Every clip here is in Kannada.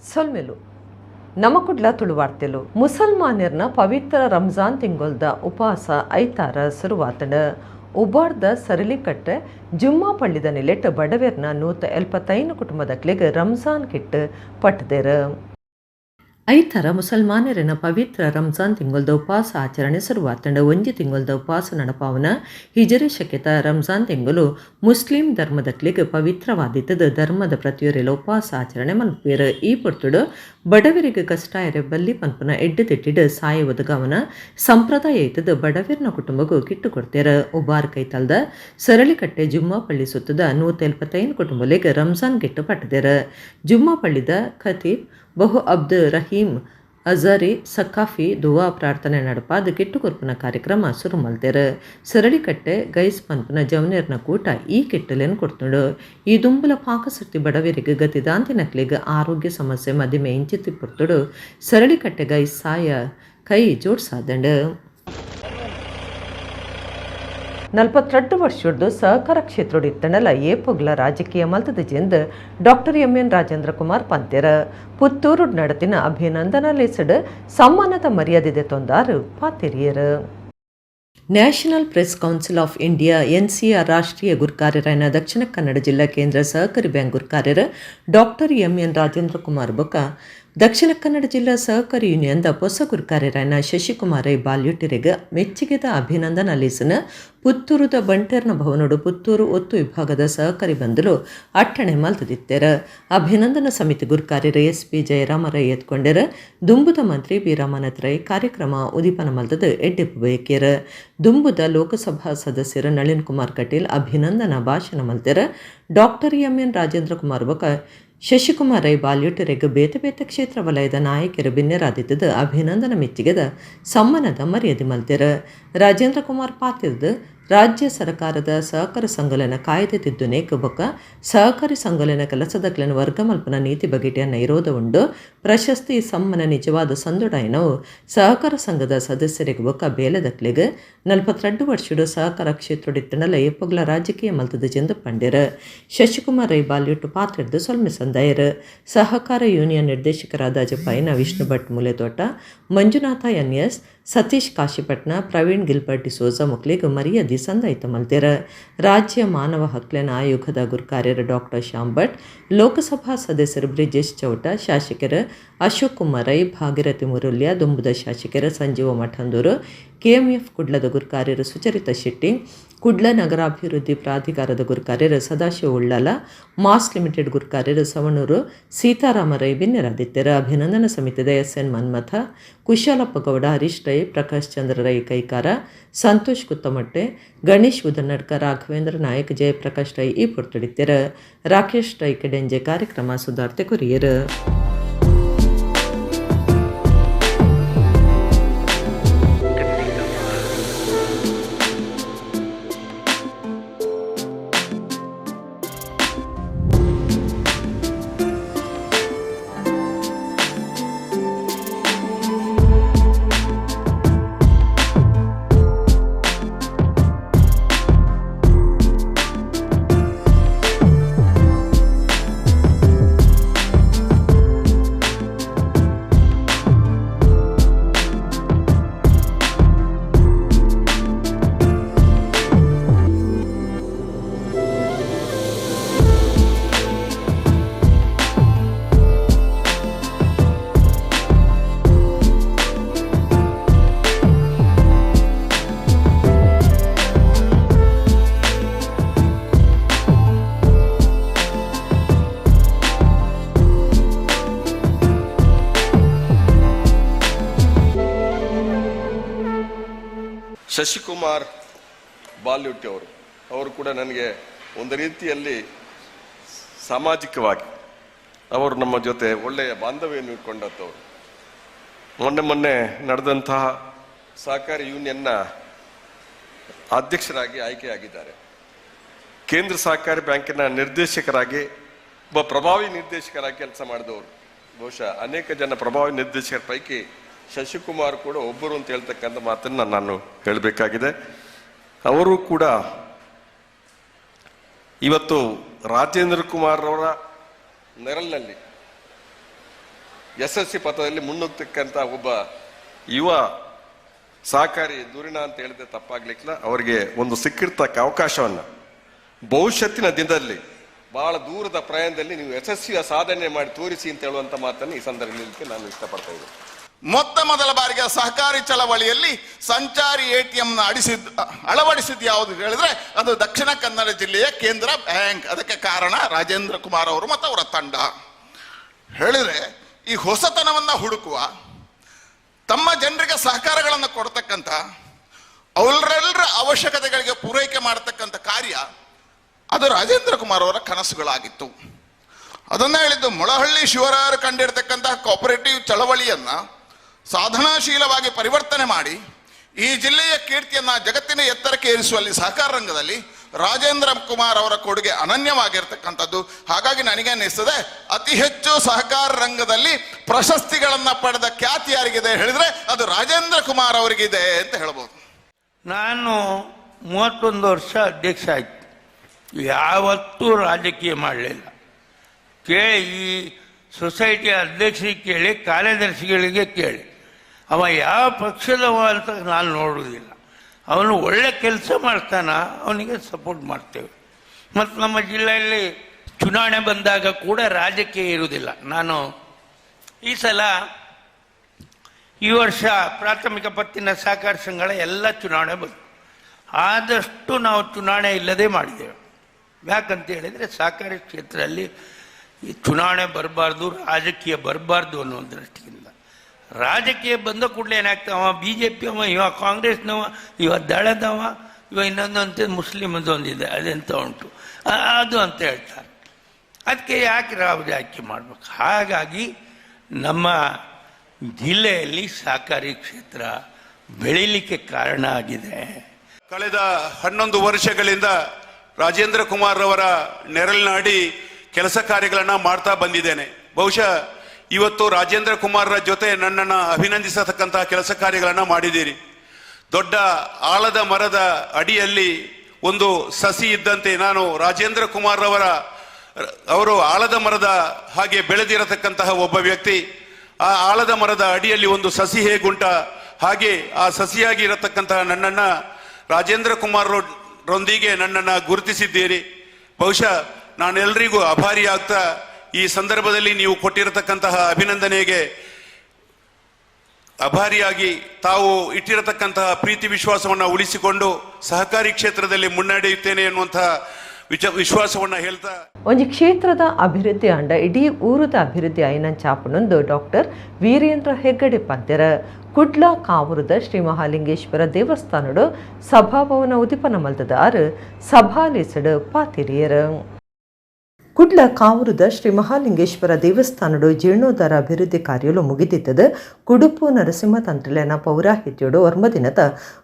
ಸೊಲ್ಮೆಲು ನಮಕುಡ್ಲ ತುಳುವಾರ್ತೆಲು ಮುಸಲ್ಮಾನ್ಯರ್ನ ಪವಿತ್ರ ರಂಜಾನ್ ತಿಂಗೊಲ್ದ ಉಪವಾಸ ಐತಾರ ಶುರುವಾತಂಡ ಉಬಾರ್ದ ಸರಳಿಕಟ್ಟೆ ಜುಮ್ಮಾ ಪಳ್ಳಿದ ನಿಲೆಟ್ ಬಡವೆರ್ನ 175 ಕುಟುಂಬದಕ್ಲೆಗ್ ರಂಜಾನ್ ಕಿಟ್ ಪಟ್ಟದೇರ ಐತರ ಮುಸಲ್ಮಾನರಿನ ಪವಿತ್ರ ರಂಜಾನ್ ತಿಂಗೊಲ್ದ ಉಪವಾಸ ಆಚರಣೆ ಶುರುವಾತಂಡ ಒಂಜಿ ತಿಂಗೊಲ್ದ ಉಪವಾಸ ನಡಪಾವನ ಹಿಜರಿ ಶಕ್ಯತ ರಂಜಾನ್ ತಿಂಗಳು ಮುಸ್ಲಿಂ ಧರ್ಮದಕ್ಲೆಗ್ ಪವಿತ್ರವಾದಿತ್ತದ ಧರ್ಮದ ಪ್ರತಿಯೊರೆಲ ಉಪವಾಸ ಆಚರಣೆ ಮಲ್ಪೇರು ಈ ಪೊರ್ತುಡು ಬಡವರಿಗೆ ಕಷ್ಟ ಎರೆ ಬಲ್ಲಿ ಪನ್ಪುನ ಎಡ್ಡು ತಿಟ್ಟಿಡು ಸಾಯ ಒದಗವನ ಸಂಪ್ರದಾಯ ಐತದ ಬಡವರಿನ ಕುಟುಂಬಗೂ ಕಿಟ್ಟು ಕೊಡ್ತೇರ ಉಬಾರ್ ಕೈತಲ್ದ ಸರಳಿಕಟ್ಟೆ ಜುಮ್ಮಾ ಪಳ್ಳಿ ಸುತ್ತದ 175 ಕುಟುಂಬಲೆಗ್ ರಂಜಾನ್ ಕಿಟ್ಟು ಪಟ್ಟದೇರ ಜುಮ್ಮಾ ಪಳ್ಳಿದ ಖತೀಬ್ ಬಹು ಅಬ್ದುಲ್ ರಹೀಂ ಅಜಾರಿ ಸಕಾಫಿ ದುವಾ ಪ್ರಾರ್ಥನೆ ನಡಪಾದ ಕಿಟ್ಟು ಕೊರ್ಪುನ ಕಾರ್ಯಕ್ರಮ ಶುರು ಮಲ್ತೇರ ಸರಳಿಕಟ್ಟೆ ಗೈಸ್ ಪನ್ಪುನ ಜವನೇರ್ನ ಕೂಟ ಈ ಕಿಟ್ಟಲೇನು ಕೊಡ್ತುಂಡು ಈ ದುಂಬುಲ ಪಾಕಸಕ್ತಿ ಬಡವರಿಗೆ ಗತಿದಾಂತಿನಕ್ಲಿಗ ಆರೋಗ್ಯ ಸಮಸ್ಯೆ ಮದಿಮೆ ಇಂಚಿತ್ತಿ ಪುರ್ತುಡು ಸರಳಿಕಟ್ಟೆ ಗೈಸ್ ಸಾಯ ಕೈ ಜೋಡ್ಸಾದಂಡು 42 ವರ್ಷದ್ದು ಸಹಕಾರ ಕ್ಷೇತ್ರದ ಇತ್ತಣಲ ಏಪುಗ್ಲ ರಾಜಕೀಯ ಮಲ್ತದ ಜೆಂದು ಡಾಕ್ಟರ್ ಎಂ.ಎನ್. ರಾಜೇಂದ್ರ ಕುಮಾರ್ ಪಂತೆರ ಪುತ್ತೂರು ನಡತಿನ ಅಭಿನಂದನಾ ಲೆಸಡ್ ಸಮ್ಮಾನದ ಮರ್ಯಾದೆ ತೊಂದಾರು ಪಾತೆರಿಯರು national press council of India NCR ರಾಷ್ಟ್ರೀಯ ಗುರ್ಕಾರ್ಯರಾಯನ ದಕ್ಷಿಣ ಕನ್ನಡ ಜಿಲ್ಲಾ ಕೇಂದ್ರ ಸಹಕಾರಿ ಬ್ಯಾಂಕ್ ಗುರ್ಕಾರ್ಯರ ಡಾಕ್ಟರ್ ಎಂ.ಎನ್. ರಾಜೇಂದ್ರ ಕುಮಾರ್ ಬೊಕ್ಕ ದಕ್ಷಿಣ ಕನ್ನಡ ಜಿಲ್ಲಾ ಸಹಕಾರಿ ಯೂನಿಯನ್ದ ಹೊಸ ಗುರ್ಕಾರ್ಯರಾಯನ ಶಶಿಕುಮಾರ್ ರೈ ಬಾಲ್ಯುಟ್ಟಿರೆಗ ಮೆಚ್ಚುಗೆದ ಅಭಿನಂದನಾ ಲೇಸನ ಪುತ್ತೂರುದ ಬಂಟೇರ್ನ ಭವನೋಡು ಪುತ್ತೂರು ಒತ್ತು ವಿಭಾಗದ ಸಹಕಾರಿ ಬಂದಲು ಅಟ್ಟಣೆ ಮಲ್ತದಿತ್ತೆರ ಅಭಿನಂದನಾ ಸಮಿತಿ ಗುರ್ಕಾರ್ಯರ SP ಜಯರಾಮ ರೈ ಎತ್ಕೊಂಡೆರ ದುಂಬುದ ಮಂತ್ರಿ ಬಿ ರಾಮನಾಥ್ ರೈ ಕಾರ್ಯಕ್ರಮ ಉದೀಪನ ಮಲ್ತದ ಎಡ್ಡೆಪ್ಪು ಬಯಕೇರ ದುಂಬುದ ಲೋಕಸಭಾ ಸದಸ್ಯರ ನಳಿನ್ ಕುಮಾರ್ ಕಟೀಲ್ ಅಭಿನಂದನಾ ಭಾಷಣ ಮಲ್ತೆರ ಡಾಕ್ಟರ್ ಎಂ.ಎನ್. ರಾಜೇಂದ್ರ ಕುಮಾರ್ ಬೊಕ ಶಶಿಕುಮಾರ್ ರೈ ಬಾಲ್ಯುಟ್ಟಿರೆಗ ಬೇತೆ ಬೇತೆ ಕ್ಷೇತ್ರ ವಲಯದ ನಾಯಕರು ಭಿನ್ನರಾದಿದ್ದದ ಅಭಿನಂದನ ಮೆಚ್ಚಿಗೆದ ಸಮ್ಮಾನದ ಮರ್ಯಾದೆ ಮಲ್ತೆರ ರಾಜೇಂದ್ರ ಕುಮಾರ್ ಪಾತಿರ್ದು ರಾಜ್ಯ ಸರ್ಕಾರದ ಸಹಕಾರ ಸಂಘಲನ ಕಾಯ್ದೆ ತಿದ್ದುನೇಕ ಬೊಕ್ಕ ಸಹಕಾರಿ ಸಂಘಲನ ಕೆಲಸದಕ್ಲೆನ ವರ್ಗ ಮಲ್ಪನ ನೀತಿ ಬಗೆಟಿಯನ್ನ ಇರೋದ ಉಂಡು ಪ್ರಶಸ್ತಿ ಸಮ್ಮಾನ ನಿಜವಾದ ಸಂದುಡಾಯನವು ಸಹಕಾರ ಸಂಘದ ಸದಸ್ಯರಿಗೆ ಬೊಕ್ಕ ಬೇಲದಕ್ಲೆಗ್ 42 ವರ್ಷಡು ಸಹಕಾರ ಕ್ಷೇತ್ರಡಿತ್ತನಲ ಏಪುಗ್ಲ ರಾಜಕೀಯ ಮಲ್ತದ ಜೆಂದು ಪಂಡೆರ ಶಶಿಕುಮಾರ್ ರೈ ಬಾಲ್ಯುಟ್ಟು ಪಾತ್ರೆಡ್ದು ಸೊಲ್ಮೆ ಸಂದಾಯರು ಸಹಕಾರ ಯೂನಿಯನ್ ನಿರ್ದೇಶಕರಾದ ಜಪಾಯಿನ ವಿಷ್ಣು ಭಟ್ ಮುಲೆತೋಟ ಮಂಜುನಾಥ NS ಸತೀಶ್ ಕಾಶಿಪಟ್ನ ಪ್ರವೀಣ್ ಗಿಲ್ಬರ್ಟಿ ಸೋಜಾ ಮುಕ್ಲಿಗ್ ಮರ್ಯಾದೆ ಸಂದಾಯಿತ ಮಲ್ತೆರ ರಾಜ್ಯ ಮಾನವ ಹಕ್ಕಿನ ಆಯೋಗದ ಗುರ್ಕಾರ್ಯರ ಡಾಕ್ಟರ್ ಶ್ಯಾಮ್ ಭಟ್ ಲೋಕಸಭಾ ಸದಸ್ಯರು ಬ್ರಿಜೇಶ್ ಚೌಟ ಶಾಸಕರ ಅಶೋಕ್ ಕುಮಾರ್ ರೈ ಭಾಗೀರಥಿ ಮುರುಲ್ಯ ದುಂಬುದ ಶಾಸಕರ ಸಂಜೀವ ಮಠಂದೂರು KMF ಕುಡ್ಲದ ಗುರ್ಕಾರ್ಯರು ಸುಚರಿತ ಶೆಟ್ಟಿ ಕುಡ್ಲ ನಗರಾಭಿವೃದ್ಧಿ ಪ್ರಾಧಿಕಾರದ ಗುರ್ಕಾರ್ಯರು ಸದಾಶಿವ ಉಳ್ಳಾಲ ಮಾಸ್ ಲಿಮಿಟೆಡ್ ಗುರ್ಕಾರ್ಯರು ಸವಣೂರು ಸೀತಾರಾಮ ರೈ ಭಿನ್ನರಾದಿತ್ಯರ ಅಭಿನಂದನಾ ಸಮಿತಿದ SN ಮನ್ಮಥ ಕುಶಾಲಪ್ಪ ಗೌಡ ಹರೀಶ್ ರೈ ಪ್ರಕಾಶ್ ಚಂದ್ರ ರೈ ಕೈಕಾರ ಸಂತೋಷ್ ಕುತ್ತಮಟ್ಟೆ ಗಣೇಶ್ ಉದನಡ್ಕ ರಾಘವೇಂದ್ರ ನಾಯಕ್ ಜಯಪ್ರಕಾಶ್ ರೈ ಈ ಪೊರ್ತುಡಿತ್ಯರ ರಾಕೇಶ್ ರೈ ಕೆಡೆಂಜೆ ಕಾರ್ಯಕ್ರಮ ಸುಧಾರ್ತೆ ಕೊರಿಯರು ಶಶಿಕುಮಾರ್ ಬಾಲ್ಯುಟ್ಟಿ ಅವರು ಕೂಡ ನನಗೆ ಒಂದು ರೀತಿಯಲ್ಲಿ ಸಾಮಾಜಿಕವಾಗಿ ಅವರು ನಮ್ಮ ಜೊತೆ ಒಳ್ಳೆಯ ಬಾಂಧವ್ಯವನ್ನು ಇಟ್ಕೊಂಡಂಥವ್ರು. ಮೊನ್ನೆ ನಡೆದಂತಹ ಸಹಕಾರಿ ಯೂನಿಯನ್ನ ಅಧ್ಯಕ್ಷರಾಗಿ ಆಯ್ಕೆಯಾಗಿದ್ದಾರೆ. ಕೇಂದ್ರ ಸಹಕಾರಿ ಬ್ಯಾಂಕಿನ ನಿರ್ದೇಶಕರಾಗಿ ಒಬ್ಬ ಪ್ರಭಾವಿ ನಿರ್ದೇಶಕರಾಗಿ ಕೆಲಸ ಮಾಡಿದವರು. ಬಹುಶಃ ಅನೇಕ ಜನ ಪ್ರಭಾವಿ ನಿರ್ದೇಶಕರ ಪೈಕಿ ಶಶಿಕುಮಾರ್ ಕೂಡ ಒಬ್ಬರು ಅಂತ ಹೇಳ್ತಕ್ಕಂಥ ಮಾತನ್ನು ನಾನು ಹೇಳಬೇಕಾಗಿದೆ. ಅವರು ಕೂಡ ಇವತ್ತು ರಾಜೇಂದ್ರ ಕುಮಾರ್ ಅವರ ನೆರಳಿನಲ್ಲಿ ಯಶಸ್ವಿ ಪಥದಲ್ಲಿ ಮುನ್ನುಗ್ತಕ್ಕಂಥ ಒಬ್ಬ ಯುವ ಸಹಕಾರಿ ಧುರೀಣ ಅಂತ ಹೇಳಿದ್ರೆ ತಪ್ಪಾಗ್ಲಿಕ್ಕಿಲ್ಲ. ಅವರಿಗೆ ಒಂದು ಸಿಕ್ಕಿರ್ತಕ್ಕ ಅವಕಾಶವನ್ನ ಭವಿಷ್ಯತ್ತಿನ ದಿನದಲ್ಲಿ ಬಹಳ ದೂರದ ಪ್ರಯಾಣದಲ್ಲಿ ನೀವು ಯಶಸ್ವಿಯ ಸಾಧನೆ ಮಾಡಿ ತೋರಿಸಿ ಅಂತ ಹೇಳುವಂತ ಮಾತನ್ನು ಈ ಸಂದರ್ಭದಲ್ಲಿ ನಾನು ಇಷ್ಟಪಡ್ತಾ ಇದ್ದೇನೆ. ಮೊದಲ ಬಾರಿಗೆ ಸಹಕಾರಿ ಚಳವಳಿಯಲ್ಲಿ ಸಂಚಾರಿ ATM ಅಳವಡಿಸಿದ್ದು ಯಾವುದು ಹೇಳಿದ್ರೆ ಅದು ದಕ್ಷಿಣ ಕನ್ನಡ ಜಿಲ್ಲೆಯ ಕೇಂದ್ರ ಬ್ಯಾಂಕ್. ಅದಕ್ಕೆ ಕಾರಣ ರಾಜೇಂದ್ರ ಕುಮಾರ್ ಅವರು ಮತ್ತು ಅವರ ತಂಡ. ಹೇಳಿದ್ರೆ ಈ ಹೊಸತನವನ್ನ ಹುಡುಕುವ, ತಮ್ಮ ಜನರಿಗೆ ಸಹಕಾರಗಳನ್ನು ಕೊಡ್ತಕ್ಕಂಥ, ಅವರೆಲ್ಲರ ಅವಶ್ಯಕತೆಗಳಿಗೆ ಪೂರೈಕೆ ಮಾಡತಕ್ಕಂಥ ಕಾರ್ಯ ಅದು ರಾಜೇಂದ್ರ ಕುಮಾರ್ ಅವರ ಕನಸುಗಳಾಗಿತ್ತು. ಅದನ್ನ ಹೇಳಿದ್ದು ಮೊಳಹಳ್ಳಿ ಶಿವರಾಯರು ಕಂಡಿರ್ತಕ್ಕಂತಹ ಕೋಆಪರೇಟಿವ್ ಚಳವಳಿಯನ್ನ ಸಾಧನಾಶೀಲವಾಗಿ ಪರಿವರ್ತನೆ ಮಾಡಿ ಈ ಜಿಲ್ಲೆಯ ಕೀರ್ತಿಯನ್ನ ಜಗತ್ತಿನ ಎತ್ತರಕ್ಕೆ ಏರಿಸುವಲ್ಲಿ ಸಹಕಾರ ರಂಗದಲ್ಲಿ ರಾಜೇಂದ್ರ ಕುಮಾರ್ ಅವರ ಕೊಡುಗೆ ಅನನ್ಯವಾಗಿರ್ತಕ್ಕಂಥದ್ದು. ಹಾಗಾಗಿ ನನಗೆ ಅನ್ನಿಸ್ತದೆ ಅತಿ ಹೆಚ್ಚು ಸಹಕಾರ ರಂಗದಲ್ಲಿ ಪ್ರಶಸ್ತಿಗಳನ್ನ ಪಡೆದ ಖ್ಯಾತಿ ಯಾರಿಗಿದೆ ಹೇಳಿದ್ರೆ ಅದು ರಾಜೇಂದ್ರ ಕುಮಾರ್ ಅವರಿಗಿದೆ ಅಂತ ಹೇಳ್ಬೋದು. ನಾನು 31 ವರ್ಷ ಅಧ್ಯಕ್ಷ ಆಯ್ತು, ಯಾವತ್ತೂ ರಾಜಕೀಯ ಮಾಡಲಿಲ್ಲ. ಕೇಳಿ, ಈ ಸೊಸೈಟಿಯ ಅಧ್ಯಕ್ಷರಿಗೆ ಕೇಳಿ, ಕಾರ್ಯದರ್ಶಿಗಳಿಗೆ ಕೇಳಿ, ಅವ ಯಾವ ಪಕ್ಷದವ ಅಂತ ನಾನು ನೋಡುವುದಿಲ್ಲ. ಅವನು ಒಳ್ಳೆ ಕೆಲಸ ಮಾಡ್ತಾನ, ಅವನಿಗೆ ಸಪೋರ್ಟ್ ಮಾಡ್ತೇವೆ. ಮತ್ತು ನಮ್ಮ ಜಿಲ್ಲೆಯಲ್ಲಿ ಚುನಾವಣೆ ಬಂದಾಗ ಕೂಡ ರಾಜಕೀಯ ಇರುವುದಿಲ್ಲ. ನಾನು ಈ ವರ್ಷ ಪ್ರಾಥಮಿಕ ಪತ್ತಿನ ಸಹಕಾರ ಸಂಘಗಳ ಎಲ್ಲ ಚುನಾವಣೆ ಬಂತು. ಆದಷ್ಟು ನಾವು ಚುನಾವಣೆ ಇಲ್ಲದೆ ಮಾಡಿದ್ದೇವೆ. ಯಾಕಂತ ಹೇಳಿದರೆ ಸಹಕಾರಿ ಕ್ಷೇತ್ರದಲ್ಲಿ ಈ ಚುನಾವಣೆ ಬರಬಾರ್ದು, ರಾಜಕೀಯ ಬರಬಾರ್ದು ಅನ್ನೋ ದೃಷ್ಟಿಯಿಂದ. ರಾಜಕೀಯ ಬಂದ ಕೂಡಲೇ ಏನಾಗ್ತಾವ, BJP ಅವ, ಇವ ಕಾಂಗ್ರೆಸ್ನವ, ಇವ ದಳದವ, ಇವ ಇನ್ನೊಂದಂತೆ ಮುಸ್ಲಿಮದು ಒಂದಿದೆ, ಅದೆಂತ ಉಂಟು ಅದು ಅಂತ ಹೇಳ್ತಾರೆ. ಅದಕ್ಕೆ ಯಾಕೆ ರಾಜಕೀಯ ಮಾಡಬೇಕು? ಹಾಗಾಗಿ ನಮ್ಮ ಜಿಲ್ಲೆಯಲ್ಲಿ ಸಹಕಾರಿ ಕ್ಷೇತ್ರ ಬೆಳೀಲಿಕ್ಕೆ ಕಾರಣ ಆಗಿದೆ. ಕಳೆದ 11 ವರ್ಷಗಳಿಂದ ರಾಜೇಂದ್ರ ಕುಮಾರ್ ಅವರ ನೆರಳಿನಾಡಿ ಕೆಲಸ ಕಾರ್ಯಗಳನ್ನ ಮಾಡ್ತಾ ಬಂದಿದ್ದೇನೆ. ಬಹುಶಃ ಇವತ್ತು ರಾಜೇಂದ್ರ ಕುಮಾರ್ರ ಜೊತೆ ನನ್ನನ್ನು ಅಭಿನಂದಿಸತಕ್ಕಂತಹ ಕೆಲಸ ಕಾರ್ಯಗಳನ್ನ ಮಾಡಿದ್ದೀರಿ. ದೊಡ್ಡ ಆಲದ ಮರದ ಅಡಿಯಲ್ಲಿ ಒಂದು ಸಸಿ ಇದ್ದಂತೆ ನಾನು ರಾಜೇಂದ್ರ ಕುಮಾರ್ ಅವರು ಆಲದ ಮರದ ಹಾಗೆ ಬೆಳೆದಿರತಕ್ಕಂತಹ ಒಬ್ಬ ವ್ಯಕ್ತಿ. ಆ ಆಲದ ಮರದ ಅಡಿಯಲ್ಲಿ ಒಂದು ಸಸಿ ಹೇಗುಂಟ ಹಾಗೆ ಆ ಸಸಿಯಾಗಿ ಇರತಕ್ಕಂತಹ ನನ್ನನ್ನ ರಾಜೇಂದ್ರ ಕುಮಾರ್ ರೊಂದಿಗೆ ನನ್ನನ್ನು ಗುರುತಿಸಿದ್ದೀರಿ. ಬಹುಶಃ ನಾನೆಲ್ಲರಿಗೂ ಆಭಾರಿ ಆಗ್ತಾ ಈ ಸಂದರ್ಭದಲ್ಲಿ ನೀವು ಕೊಟ್ಟಿರತಕ್ಕಂತಹ ಅಭಿನಂದನೆಗೆ ಆಭಾರಿಯಾಗಿ ತಾವು ಇಟ್ಟಿರತಕ್ಕಂತಹ ಪ್ರೀತಿ ವಿಶ್ವಾಸವನ್ನು ಉಳಿಸಿಕೊಂಡು ಸಹಕಾರಿ ಕ್ಷೇತ್ರದಲ್ಲಿ ಮುನ್ನಡೆಯುತ್ತೇನೆ ಎನ್ನುವಂತಹ ವಿಶ್ವಾಸವನ್ನು ಹೇಳ್ತಾ ಒಂಜಿ ಕ್ಷೇತ್ರದ ಅಭಿವೃದ್ಧಿ ಅಂಡ ಇಡೀ ಊರದ ಅಭಿವೃದ್ಧಿ ಆಯ್ನಂಚಾಪನೊಂದು ಡಾಕ್ಟರ್ ವೀರೇಂದ್ರ ಹೆಗ್ಗಡೆ ಪಂತ್ಯರ ಕುಡ್ಲ ಕಾವೂರದ ಶ್ರೀ ಮಹಾಲಿಂಗೇಶ್ವರ ದೇವಸ್ಥಾನಡು ಸಭಾಭವನ ಉದಿಪನ ಮಲ್ತದಾರು ಸಭಾಲಿಸಡು ಪಾತಿರಿಯರು. ಕುಡ್ಲ ಕಾವೂರದ ಶ್ರೀ ಮಹಾಲಿಂಗೇಶ್ವರ ದೇವಸ್ಥಾನಡು ಜೀರ್ಣೋದ್ಧಾರ ಅಭಿವೃದ್ಧಿ ಕಾರ್ಯಲು ಮುಗಿದಿದ್ದದು ಕುಡುಪು ನರಸಿಂಹ ತಂತ್ರಿಲನ ಪೌರಾಹಿತ್ಯೋಡು 9 ದಿನದ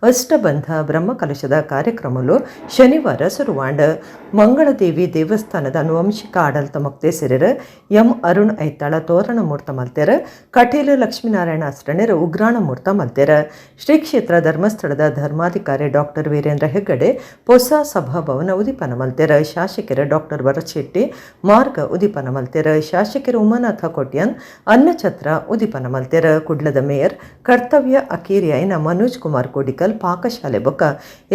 ಅಷ್ಟಬಂಧ ಬ್ರಹ್ಮಕಲಶದ ಕಾರ್ಯಕ್ರಮಲು ಶನಿವಾರ ಶುರುವಾಂಡ. ಮಂಗಳದೇವಿ ದೇವಸ್ಥಾನದ ಅನುವಂಶಿಕ ಆಡಳಿತ ಮೊಕ್ತೇಸರರು ಎಂ ಅರುಣ್ ಐತಾಳ ತೋರಣ ಮೂರ್ತ ಮಲ್ತೆರ, ಕಟೀಲು ಲಕ್ಷ್ಮೀನಾರಾಯಣ ಅಸ್ರಣರು ಉಗ್ರಾಣ ಮೂರ್ತ ಮಲ್ತೆರ. ಶ್ರೀ ಕ್ಷೇತ್ರ ಧರ್ಮಸ್ಥಳದ ಧರ್ಮಾಧಿಕಾರಿ ಡಾಕ್ಟರ್ ವೀರೇಂದ್ರ ಹೆಗ್ಗಡೆ ಹೊಸ ಸಭಾಭವನ ಉದಿಪನ ಮಲ್ತೆರ. ಶಾಸಕರು ಡಾಕ್ಟರ್ ಭರತ್ ಶೆಟ್ಟಿ ಮಾರ್ಗ ಉದಿಪನ ಮಲ್ತೆರ. ಶಾಸಕರು ಉಮಾನಾಥ ಕೊಟ್ಯನ್ ಅನ್ನಛತ್ರ ಉದಿಪನ ಮಲ್ತೆರ. ಕುಡ್ಲದ ಮೇಯರ್ ಕರ್ತವ್ಯ ಅಕೀರಿಯಾಯಿನ ಮನೋಜ್ ಕುಮಾರ್ ಕೋಡಿಕಲ್ ಪಾಕಶಾಲೆ ಬೊಕ್ಕ